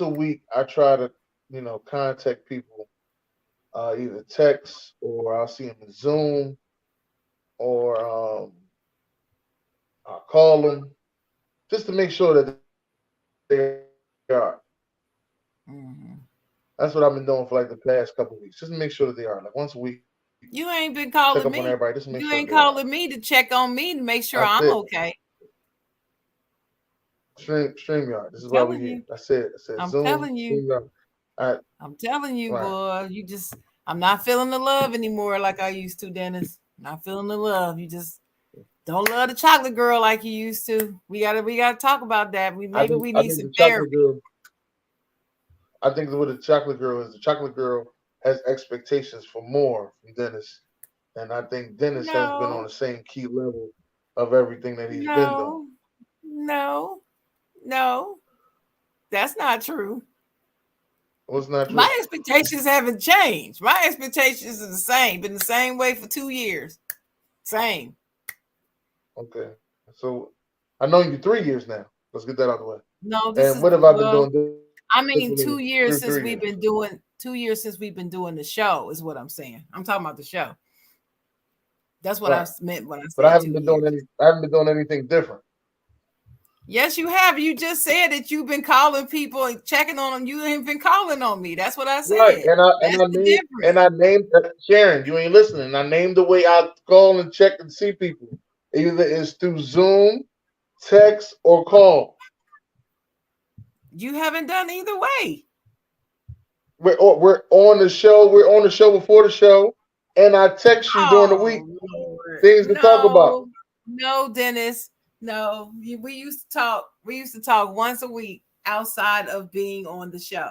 a week I try to contact people, either text or I'll see them in Zoom or I'll call them just to make sure that they are. Mhm. That's what I've been doing for like the past couple of weeks, just to make sure that they are. Like once a week, You ain't check been up on calling everybody, me. just to make sure that You they are. ain't calling me to check on me to make I sure said I'm okay. StreamYard. This I'm is why we're telling here. you. I said I'm Zoom, telling you. StreamYard. I I'm telling you, right. boy. I'm not feeling the love anymore like I used to, Dennis. Not feeling the love. You just don't love the chocolate girl like you used to. We gotta talk about that. We I maybe think we I need think some the chocolate therapy. girl. I think what the chocolate girl is. The chocolate girl has expectations for more from Dennis, and I think Dennis has been on No, the same key level of everything that he's been doing. no, no, no. That's not true. What's not My true? expectations haven't changed. My expectations are the same. Been the same way for 2 years. Same. Okay, so I know you 3 years now. Let's get that out of the way. No, this And is what have I been well. doing I differently mean, through 3 years? 2 years since we've been doing the show is what I'm saying. I'm talking about the show. That's what I Right. meant when I But I said haven't two been doing years. any. I haven't been doing anything different. Yes, you have. You just said that you've been calling people and checking on them. You ain't been calling on me. That's what I Right. said. And I and That's I the named difference. and I named Sharon. You ain't listening. I named the way I call and check and see people. Either it's through Zoom, text, or call. You haven't done either way. We're on the show. We're on the show before the show, and I text you during the week Oh Lord, things to talk about. no, no, Dennis, no. We used to talk. We used to talk once a week outside of being on the show.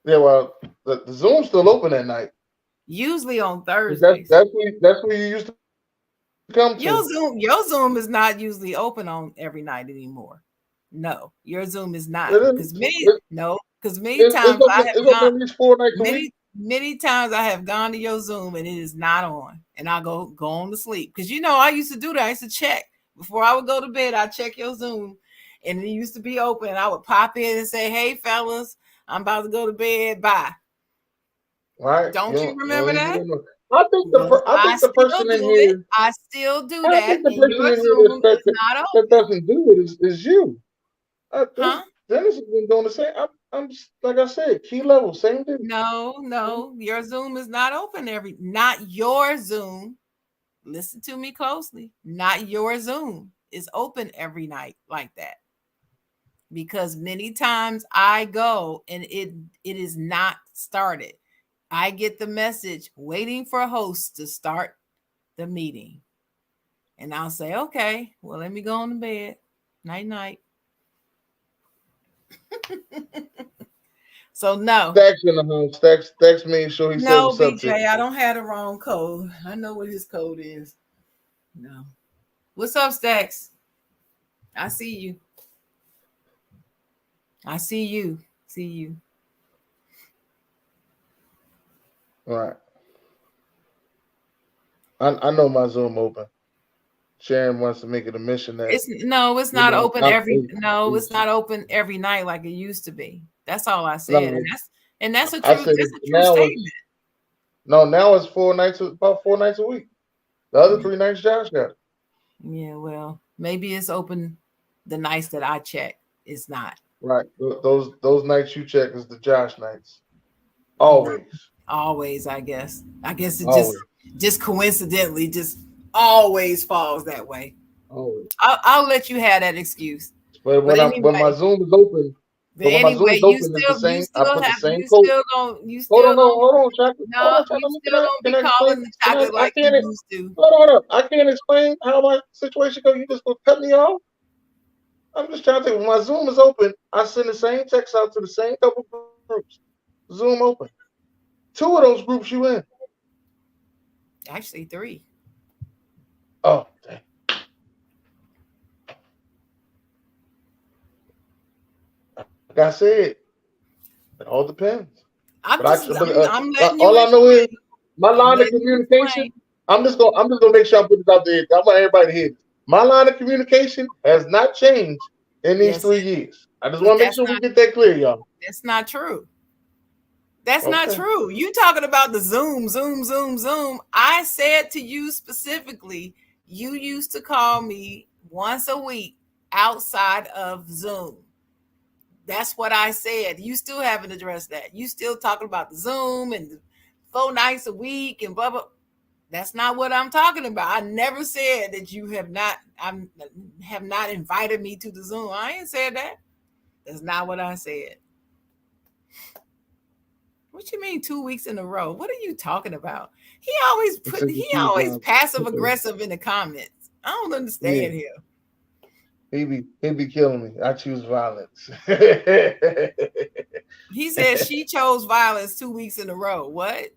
Yeah, well, the Zoom's still open at night. Usually on 'Cause That's Thursdays. that's where that's where you used to come to. Your Zoom is not usually open on every night anymore. No, your Zoom is It not is. because many It, no because many it's times I open. have It's open gone at least 4 nights a week. many times I have gone to your Zoom and it is not on, and I go on to sleep because I used to do that. I used to check before I would go to bed. I check your Zoom, and it used to be open. I would pop in and say, "Hey, fellas, I'm about to go to bed. Bye." Right? Don't you You don't remember even that? remember. But I I think the still person in do it. here. I still do I that, think the and person your in here Zoom is not that open. doesn't do it is you. Huh? Dennis has been doing the same. I'm just, like I said, key level, same thing. No, no, your Zoom is not open not your Zoom. Listen to me closely. Not your Zoom is open every night like that. Because many times I go and it is not started. I get the message waiting for a host to start the meeting. And I'll say, okay, well, let me go on to bed. Night night. So no. Stacks in the house. Stacks made sure he said No, what's up to BJ, you. I don't have the wrong code. I know what his code is. No. What's up, Stacks? I see you. I see you. See you. All right. I know my Zoom open. Sharon wants to make it a mission that It's not open every no, it's it's not open every night like it used to be. That's all I said. no. And that's a I true said that's a true now statement. it's no. Now it's 4 nights, about 4 nights a week. The other 3 nights, Josh got it. Yeah, well, maybe it's open the nights that I check. It's not. Right. Those nights you check is the Josh nights. Yeah. Always. Always, I guess. I guess it Always. just coincidentally just always falls that way. Always. I'll let you have that excuse. But But when my anyway, Zoom is open, but but when my Zoom anyway, is open, it's the you same. I still put the have same code. you Hold on, still no, don't hold on, chocolate. Hold no, on, you chocolate. still don't Can be I explain? calling the chocolate I like you can't. used to. Hold on. I can't explain how my situation goes. You just gonna cut me off? I'm just trying to think. When my Zoom is open, I send the same text out to the same couple groups. Zoom open. Two of those groups you in. Actually, three. Oh, dang. Like I said, it all depends. I'm letting you All I know is explain. my I'm line of letting you communication. explain. I'm just gonna make sure I put this out there. I want everybody to hear this. My line of communication has not changed in these Yes, 3 years. I just but want to make sure we get that clear, y'all. that's not true. That's not Okay. true. You talking about the Zoom, Zoom, Zoom, Zoom. I said to you specifically, you used to call me once a week outside of Zoom. That's what I said. You still haven't addressed that. You still talking about the Zoom and the 4 nights a week and blah blah. That's not what I'm talking about. I never said that you have not invited me to the Zoom. I ain't said that. That's not what I said. What you mean 2 weeks in a row? What are you talking about? I said you He choose always violence. passive aggressive in the comments. I don't Yeah, understand here. he be killing me. I choose violence. He said she chose violence 2 weeks in a row. What?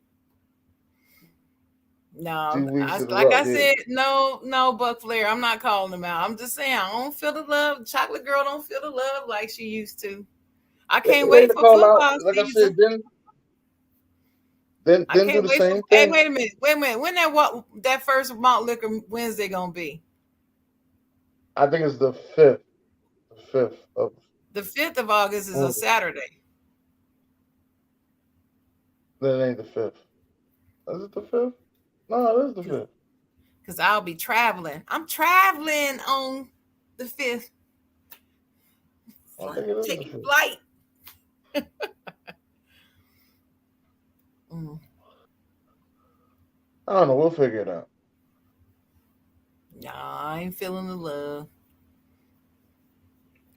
No, 2 weeks in a like row. I Yeah. said, no, Buck Flair. I'm not calling him out. I'm just saying I don't feel the love. Chocolate girl don't feel the love like she used to. I can't It wait ain't a for call out. football Like I said, season. I then do can't the wait for. same Hey, thing. wait a minute. Wait a minute. When that first malt liquor Wednesday gonna be? I think it's the fifth of The 5th of August is a August. Saturday. That ain't the fifth. Is it the fifth? No, it is the fifth. Because I'll be traveling. I'm traveling on the 5th, I think it is the taking fifth. flight. Mm, I don't know. We'll figure it out. nah, I ain't feeling the love.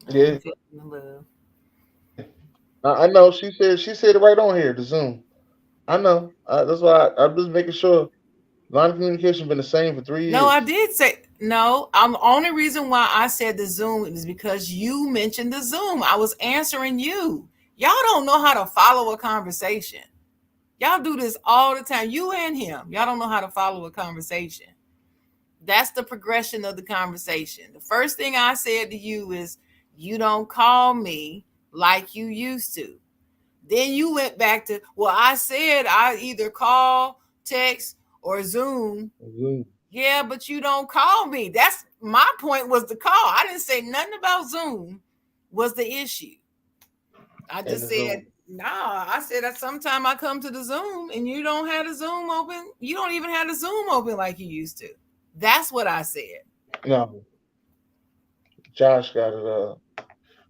I Yeah, ain't feeling the love. yeah. I know. She said it right on here. The Zoom. I know. That's why I'm just making sure. Line of communication been the same for three No, I years. did say no. I'm the only reason why I said the Zoom is because you mentioned the Zoom. I was answering you. Y'all don't know how to follow a conversation. Y'all do this all the time. You and him. Y'all don't know how to follow a conversation. That's the progression of the conversation. The first thing I said to you is, you don't call me like you used to. Then you went back to, well, I said I either call, text, or Zoom. Zoom Yeah, but you don't call me. That's my point, was the call. I didn't say nothing about Zoom was the issue. I and just the said Zoom. Nah, I said that sometime I come to the Zoom and you don't have the Zoom open. You don't even have the Zoom open like you used to. That's what I said. No, Josh got it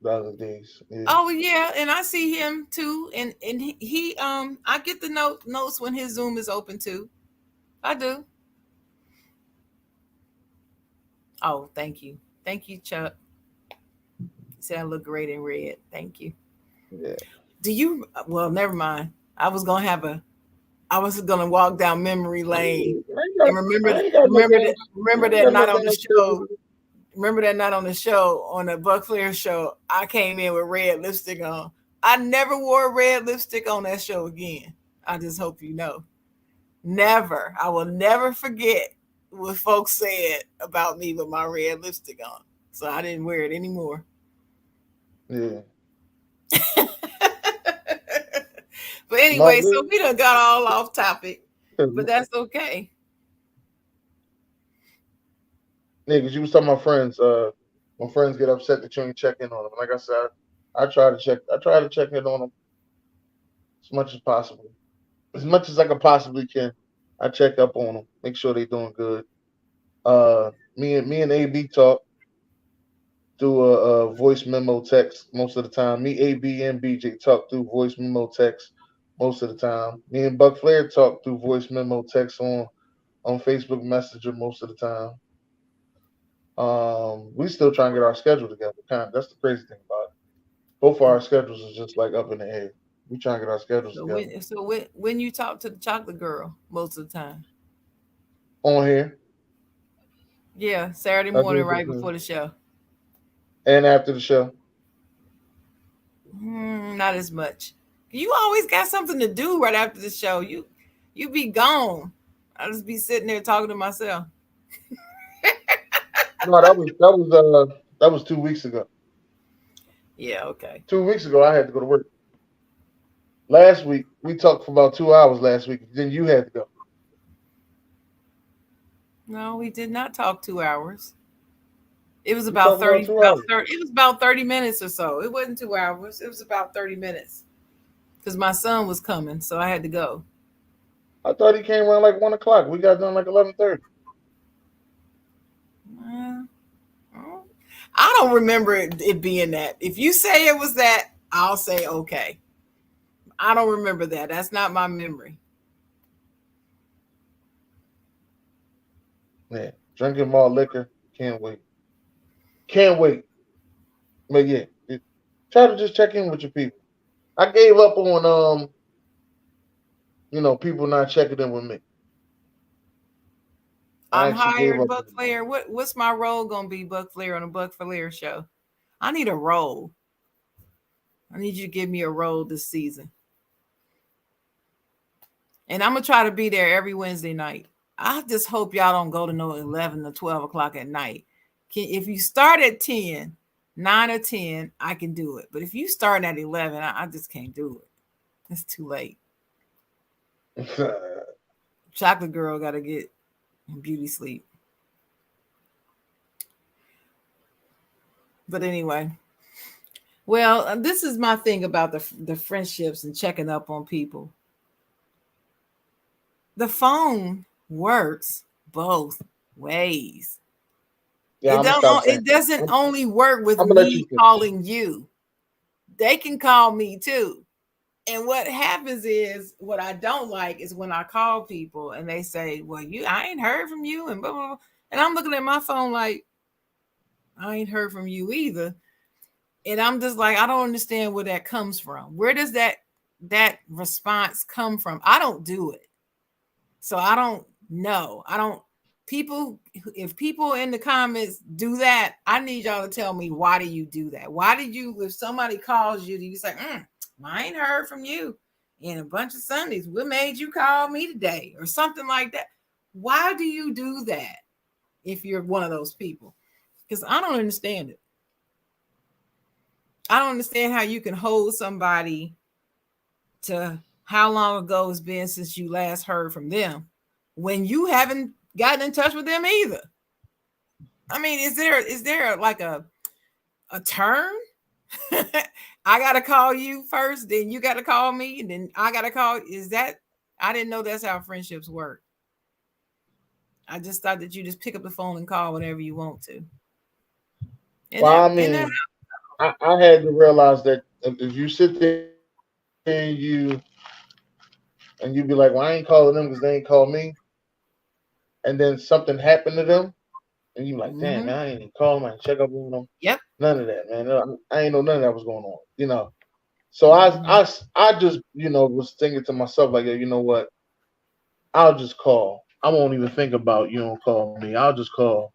the other days. Yeah, Oh yeah, and I see him too, and he I get the notes when his Zoom is open too. I do. Oh, thank you, Chuck. You said I look great in red. Thank you. yeah. Do you? Well, never mind. I was gonna walk down memory lane and I ain't got no damn. I remember ain't that got no night on the damn show. schedule. Remember that night on the show on the Buck Flair show. I came in with red lipstick on. I never wore red lipstick on that show again. I just hope you know. Never. I will never forget what folks said about me with my red lipstick on. So I didn't wear it anymore. Yeah. But My anyway, so we done got all off topic, but niggas, that's okay. you was talking about friends. When friends get upset that you ain't check in on them. Like I said, I try to check. I try to check in on them as much as possible, as much as I can possibly can. I check up on them, make sure they doing good. Me and AB talk through a voice memo text most of the time. Me, AB, and BJ talk through voice memo text most of the time. Me and Buck Flair talk through voice memo text on Facebook Messenger most of the time. We still trying to get our schedule together. That's the crazy thing about it. Both of our schedules is just like up in the air. We trying to get our schedules So together when you talk to the chocolate girl most of the time. on here. Yeah, Saturday I do morning it right too. before the show. And after the show. Not as much. You always got something to do right after the show. You be gone. I just be sitting there talking to myself. No, that was 2 weeks ago. Yeah, okay. 2 weeks ago I had to go to work. Last week we talked for about 2 hours last week. Then you had to go. No, we did not talk 2 hours. It was We talked about two about hours. 30 it was about 30 minutes or so. It wasn't 2 hours. It was about 30 minutes. Because my son was coming, so I had to go. I thought he came around like 1 o'clock. We got done like 11:30. Uh, I don't remember it being that. If you say it was that, I'll say okay. I don't remember that. That's not my memory. Yeah, drinking more liquor. Can't wait. Can't wait. But yeah, try to just check in with your people. I gave up on people not checking in with me. I I'm actually gave hired up Buck on Flair. What's my role gonna be, Buck Flair, on a Buck Flair show? I need a role. I need you to give me a role this season. And I'm gonna try to be there every Wednesday night. I just hope y'all don't go to no 11 or 12 o'clock at night. If you start at 10, 9 or 10, I can do it. But if you start at 11, I just can't do it. It's too late. it. Chocolate girl got to get beauty sleep. But anyway, well, this is my thing about the friendships and checking up on people. The phone works both ways. Yeah, I'm gonna stop saying It that. doesn't only work with I'm gonna let you me finish. calling you. They can call me too. And what happens is, what I don't like is when I call people and they say, "Well, I ain't heard from you," and blah blah blah. And I'm looking at my phone like, I ain't heard from you either. And I'm just like, I don't understand where that comes from. Where does that response come from? I don't do it. So I don't know. I don't people if people in the comments do that, I need y'all to tell me, why do you do that? Why did you, if somebody calls you, do you say, I ain't heard from you in a bunch of Sundays. What made you call me today? Or something like that. Why do you do that if you're one of those people? Because I don't understand it. I don't understand how you can hold somebody to how long ago it's been since you last heard from them when you haven't gotten in touch with them either. I mean, is there like a term? I gotta call you first, then you gotta call me, and then I gotta call. Is that? I didn't know that's how friendships work. I just thought that you just pick up the phone and call whenever you want to. And Well, that I and that mean, I had to realize that if you sit there and you be like, "Well, I ain't calling them because they ain't called me," and then something happened to them, and you like, "Damn, mm-hmm. man, I ain't even call them, I ain't check up on them." Yep. None of that, man. I ain't know none of that was going on. So Mm-hmm. I just was thinking to myself like, "Yeah, you know what? I'll just call. I won't even think about you don't call me. I'll just call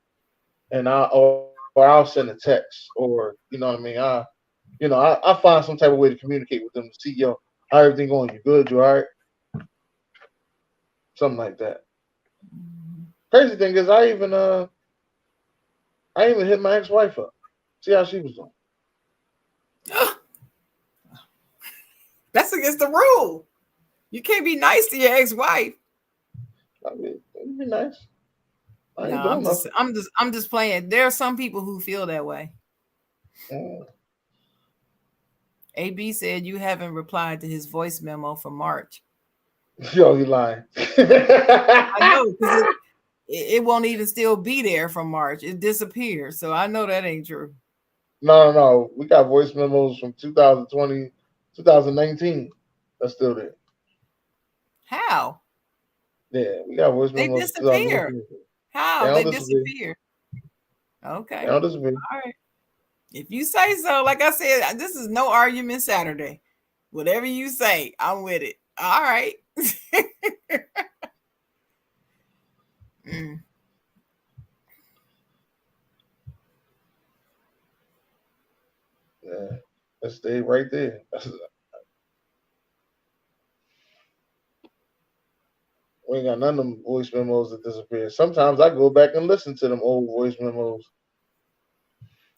and I'll send a text or you know what I mean. I find some type of way to communicate with them to see how everything going. You good? You all right? Something like that. Crazy thing is, I even hit my ex wife up. See how she was doing. That's against the rule. You can't be nice to your ex-wife. I mean, it'd be nice. I No, ain't doing nothing. I'm just playing. There are some people who feel that way. Mm. AB said you haven't replied to his voice memo for March. Yo, you lying? I know because it won't even still be there from March. It disappeared. So I know that ain't true. No, no, no. We got voice memos from 2020, 2019. That's still there. How? Yeah, we got voice They memos from disappear. 2019. They How? don't They disappear. disappear. They Okay. don't disappear. All right. If you say so, like I said, this is no argument Saturday. Whatever you say, I'm with it. All right. Mm. Yeah, that stayed right there. We ain't got none of them voice memos that disappear. Sometimes I go back and listen to them old voice memos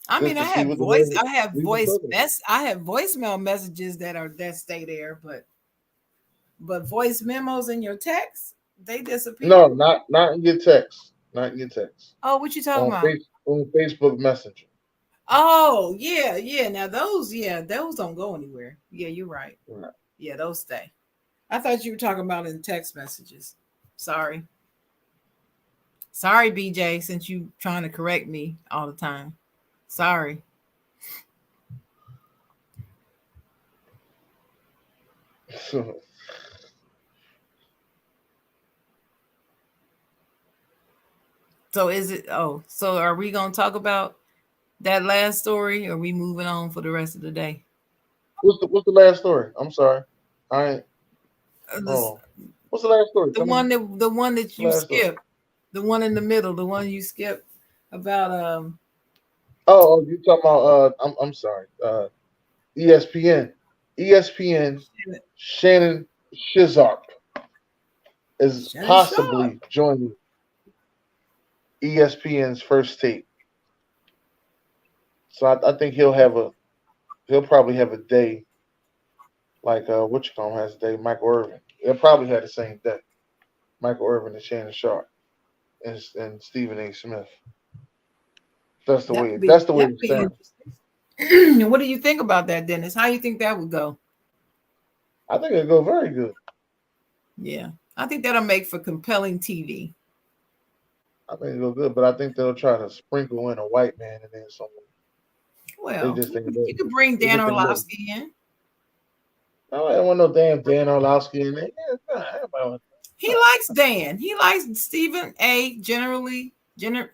I mean, just to see what the hell we was talking about. I have voicemail messages that stay there, but voice memos in your text, they No, disappear. not in your text. Not in your text. Oh, what you talking about? On Facebook Messenger. Oh, yeah, yeah. Now those, yeah, those don't go anywhere. Yeah, you're right. Right. Yeah, those stay. I thought you were talking about in text messages. Sorry. Sorry, BJ, since you trying to correct me all the time. Sorry. So is it so are we gonna talk about that last story or are we moving on for the rest of the day? What's the last story? I'm sorry. I ain't hold This, on. What's the last story? Tell me the one that the you last story. skipped, the one in the middle, the one you skipped about Oh, you talking about I'm sorry. ESPN. ESPN Shannon Shizarp is Shannon Sharp. possibly joining ESPN's first take. So I think he'll probably have a day like what you call him has a day, Michael Irvin. They'll probably have the same day. Michael Irvin and Shannon Sharp and Stephen A. Smith. That's the way That it would be stands. interesting. What do you think about that, Dennis? How you think that would go? I think it'll go very good. Yeah. I think that'll make for compelling TV. I think it'll go good, but I think they'll try to sprinkle in a white man and then someone. They Well, just think that you could bring they Dan just think that. Orlovsky in. I don't want no damn Dan Orlowski in there. Yeah, nah, He likes Dan. He likes Stephen A.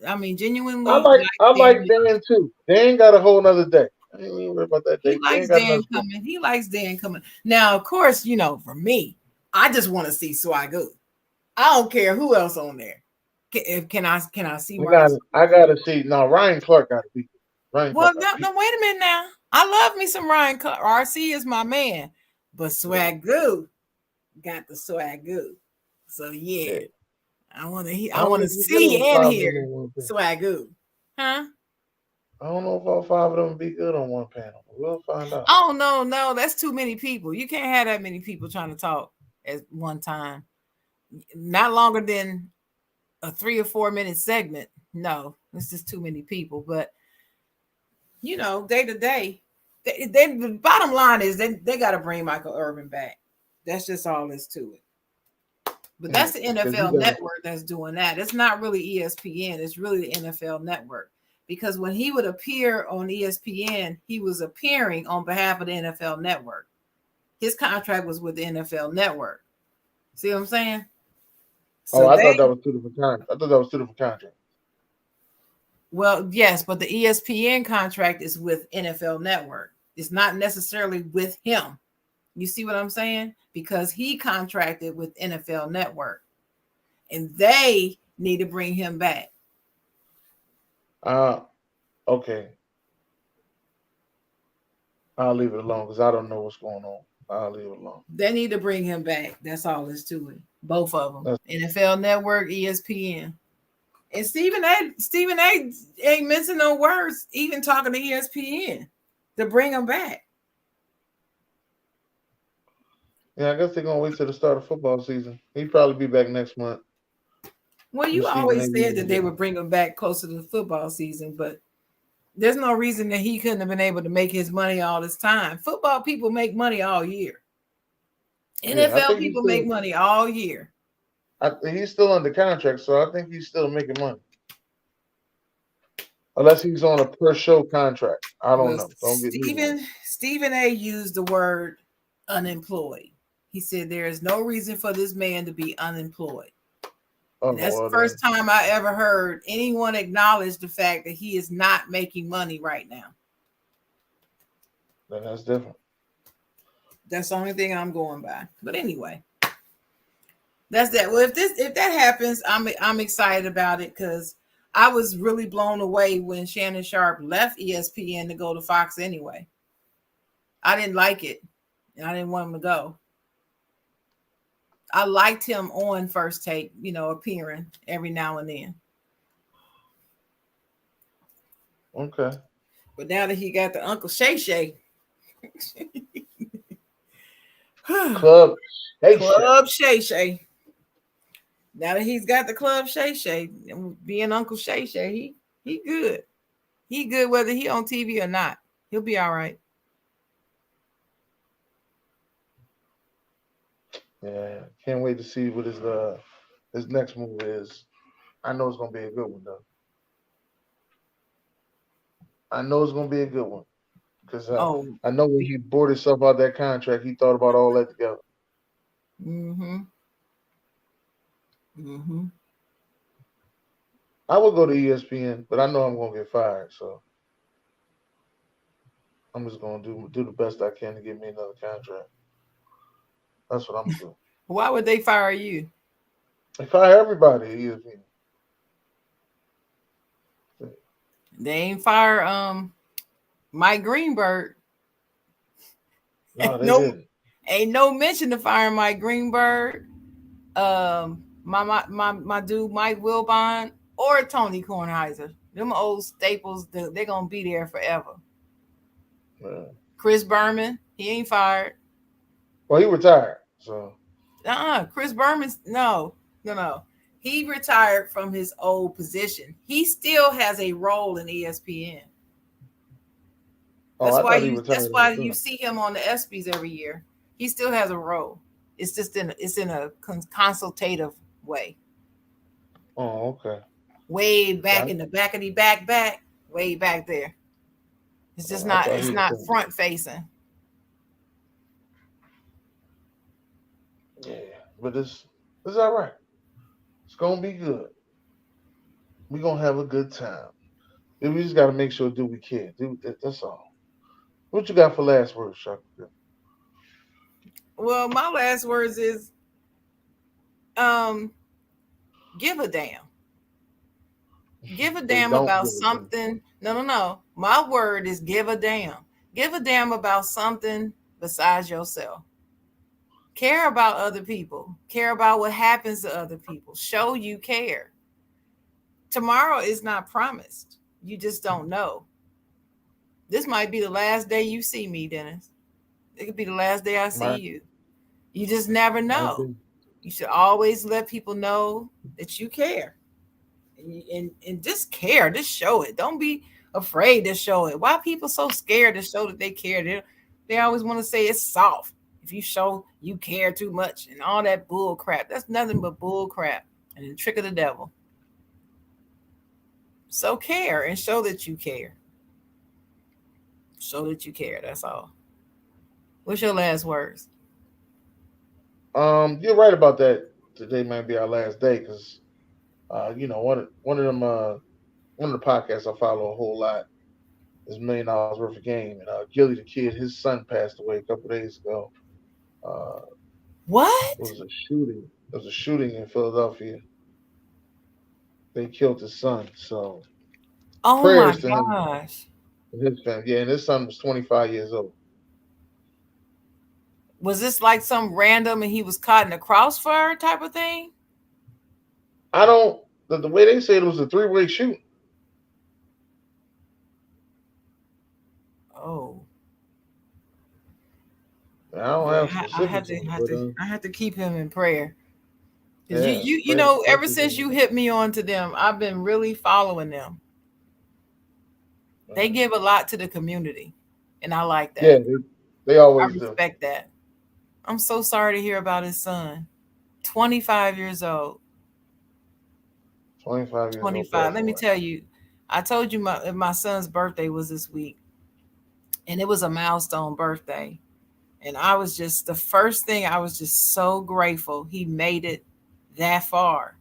I mean, genuinely likes I like Dan. Dan too. Dan got a whole nother day. I ain't even worried about that He day. Dan likes got Dan another day. coming. He likes Dan coming. Now, of course, for me, I just want to see Swagoo. I don't care who else on there. Can I see Marcus? I gotta see. No, Ryan Clark gotta be. Ryan Well, Clark gotta no, be. no, wait a minute now. I love me some Ryan Clark. RC is my man, but Swagoo got the Swagoo. So yeah, Yeah. I I don't want know to if you get see all and five of hear them on one panel. Swagoo. Huh? I don't know if all five of them would be good on one panel. We'll find out. Oh no, no, that's too many people. You can't have that many people trying to talk at one time. Not longer than a 3 or 4 minute segment. No, it's just too many people. But day to day. The bottom line is they got to bring Michael Irvin back. That's just all there's to it. But Yeah, that's the because he NFL got. network that's doing that. It's not really ESPN. It's really the NFL network. Because when he would appear on ESPN, he was appearing on behalf of the NFL network. His contract was with the NFL network. See what I'm saying? Oh, So I they, thought that was two different contracts. I thought that was two different contracts. well, yes, but the ESPN contract is with NFL network. It's not necessarily with him. You see what I'm saying? Because he contracted with NFL network and they need to bring him back. Uh, okay. I'll leave it alone because I don't know what's going on. I'll leave it alone. They need to bring him back. That's all there's to it. Both of them. That's, NFL Network, ESPN. And Stephen A ain't missing no words, even talking to ESPN to bring him back. yeah, I guess they're gonna wait till the start of football season. He'll probably be back next month. Well, Do you Stephen A. always said that they usually would bring him back closer to the football season, but there's no reason that he couldn't have been able to make his money all this time. Football people make money all year. do? Yeah, I NFL think he's people make still. money all year. He's still under contract, so I think he's still making money. Unless he's on a per show contract. I don't Well, know. Don't get me wrong. Stephen A used the word unemployed. He said there is no reason for this man to be unemployed. Oh And that's the well, first time I ever heard anyone acknowledge the fact that he is not making money right now. then that's different. That's the only thing I'm going by. But anyway, that's that. Well, if that happens, I'm excited about it because I was really blown away when Shannon Sharp left ESPN to go to Fox anyway. I didn't like it, and I didn't want him to go. I liked him on First Take, appearing every now and then. Okay. But now that he got the Uncle Shay Shay, Club. Hey, shit. Club Shay Shay. Now that he's got the Club Shay Shay, being Uncle Shay Shay, he good. He good whether he on TV or not. He'll be all right. Yeah, can't wait to see what his next move is. I know it's gonna be a good one though. I know it's gonna be a good one because Oh, I know when he bought himself out that contract, he thought about all that together. mm-hmm. Mm-hmm. I would go to ESPN, but I know I'm gonna get fired, so I'm just gonna do the best I can to get me another contract. That's what I'm gonna do. Why would they fire you? They fire everybody at ESPN. They ain't fire Mike Greenberg. No, they No, didn't. ain't no mention to fire Mike Greenberg. My dude Mike Wilbon or Tony Kornheiser. Them old staples, they're gonna be there forever. Yeah. Chris Berman, he ain't fired. Well, he retired, so Chris Berman's no. He retired from his old position. He still has a role in ESPN. oh, I thought he That's retired why as you well. see him on the ESPYS every year. He still has a role. It's just in a consultative way. Oh, okay. Way back Yeah, in the back of the back, way back there. It's just I not thought he it's was not still. front facing. Yeah, but it's all right. It's gonna be good. We're gonna have a good time. And we just gotta make sure do we care. That's all. What you got for last words, Shaka? Well, my last words is um give a damn. Give a They damn don't about give a damn. something. No. My word is give a damn. Give a damn about something besides yourself. Care about other people. Care about what happens to other people. Show you care. Tomorrow is not promised. You just don't know. This might be the last day you see me, Dennis. It could be the last day I see Might you. You just never might know. be. You should always let people know that you care. And just care. Just show it. Don't be afraid to show it. Why people so scared to show that they care? They always want to say it's soft. If you show you care too much and all that bull crap, that's nothing but bull crap and the trick of the devil. So care and show that you care. Show that you care. That's all. What's your last words? You're right about that. Today might be our last day because one of them one of the podcasts I follow a whole lot is $1 million worth of game, and Gilly the kid, his son passed away a couple days ago. Uh, it What? was a shooting. It was a shooting in Philadelphia. They killed his son. So Oh my prayers to him gosh. and his family. Yeah, and his son was 25 years old. Was this like some random and he was caught in a crossfire type of thing? I don't. The way they said it was a three-way shooting. Oh, I don't boy, have I had specifics to, on it, had but to, I had to keep him in prayer. Cause yeah, you pray, know, pray ever for since them. you hit me on to them, I've been really following them. They Uh, give a lot to the community, and I like yeah, that. they I always do. respect that. I'm so sorry to hear about his son. 25 years old. 25 years old, 25. passed Let me away. tell you, I told you my son's birthday was this week, and it was a milestone birthday. And I was just the first thing I was just so grateful he made it that far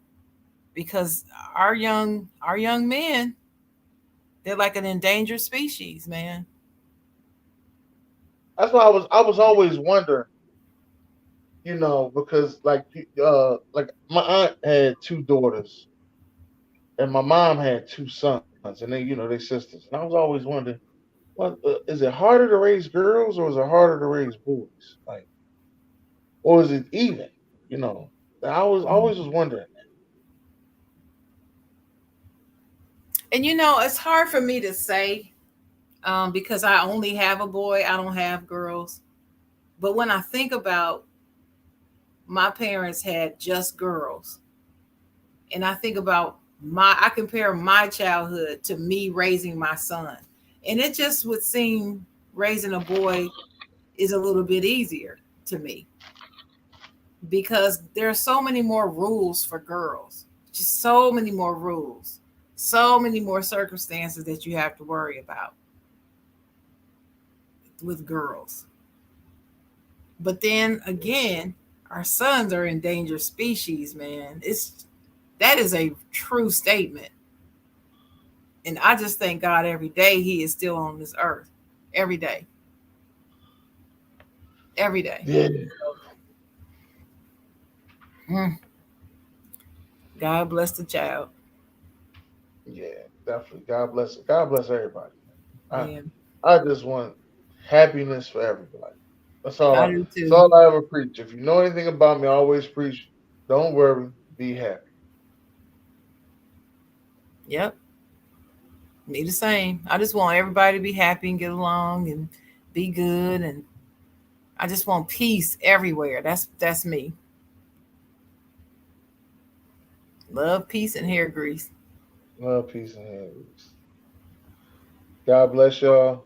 because our young men, they're like an endangered species, man. That's why I was always wondering, because like my aunt had two daughters and my mom had two sons, and they sisters, and I was always wondering, what is it harder to raise girls or is it harder to raise boys? Like, or is it even? You know, I was always was wondering. And it's hard for me to say because I only have a boy. I don't have girls. But when I think about my parents had just girls, and I think about I compare my childhood to me raising my son, and it just would seem raising a boy is a little bit easier to me because there are so many more rules for girls, just so many more rules, so many more circumstances that you have to worry about with girls. But then again, our sons are endangered species, man. That is a true statement. And I just thank God every day he is still on this earth. Every day. Every day. Yeah, Mm, God bless the child. yeah, definitely. God bless. God bless everybody. I Yeah. I just want happiness for everybody. That's all. I do That's too. all I ever preach. If you know anything about me, I always preach. Don't worry, be happy. Yep. Me the same. I just want everybody to be happy and get along and be good, and I just want peace everywhere. That's me. Love, peace, and hair grease. Love, peace, and happiness. God bless y'all.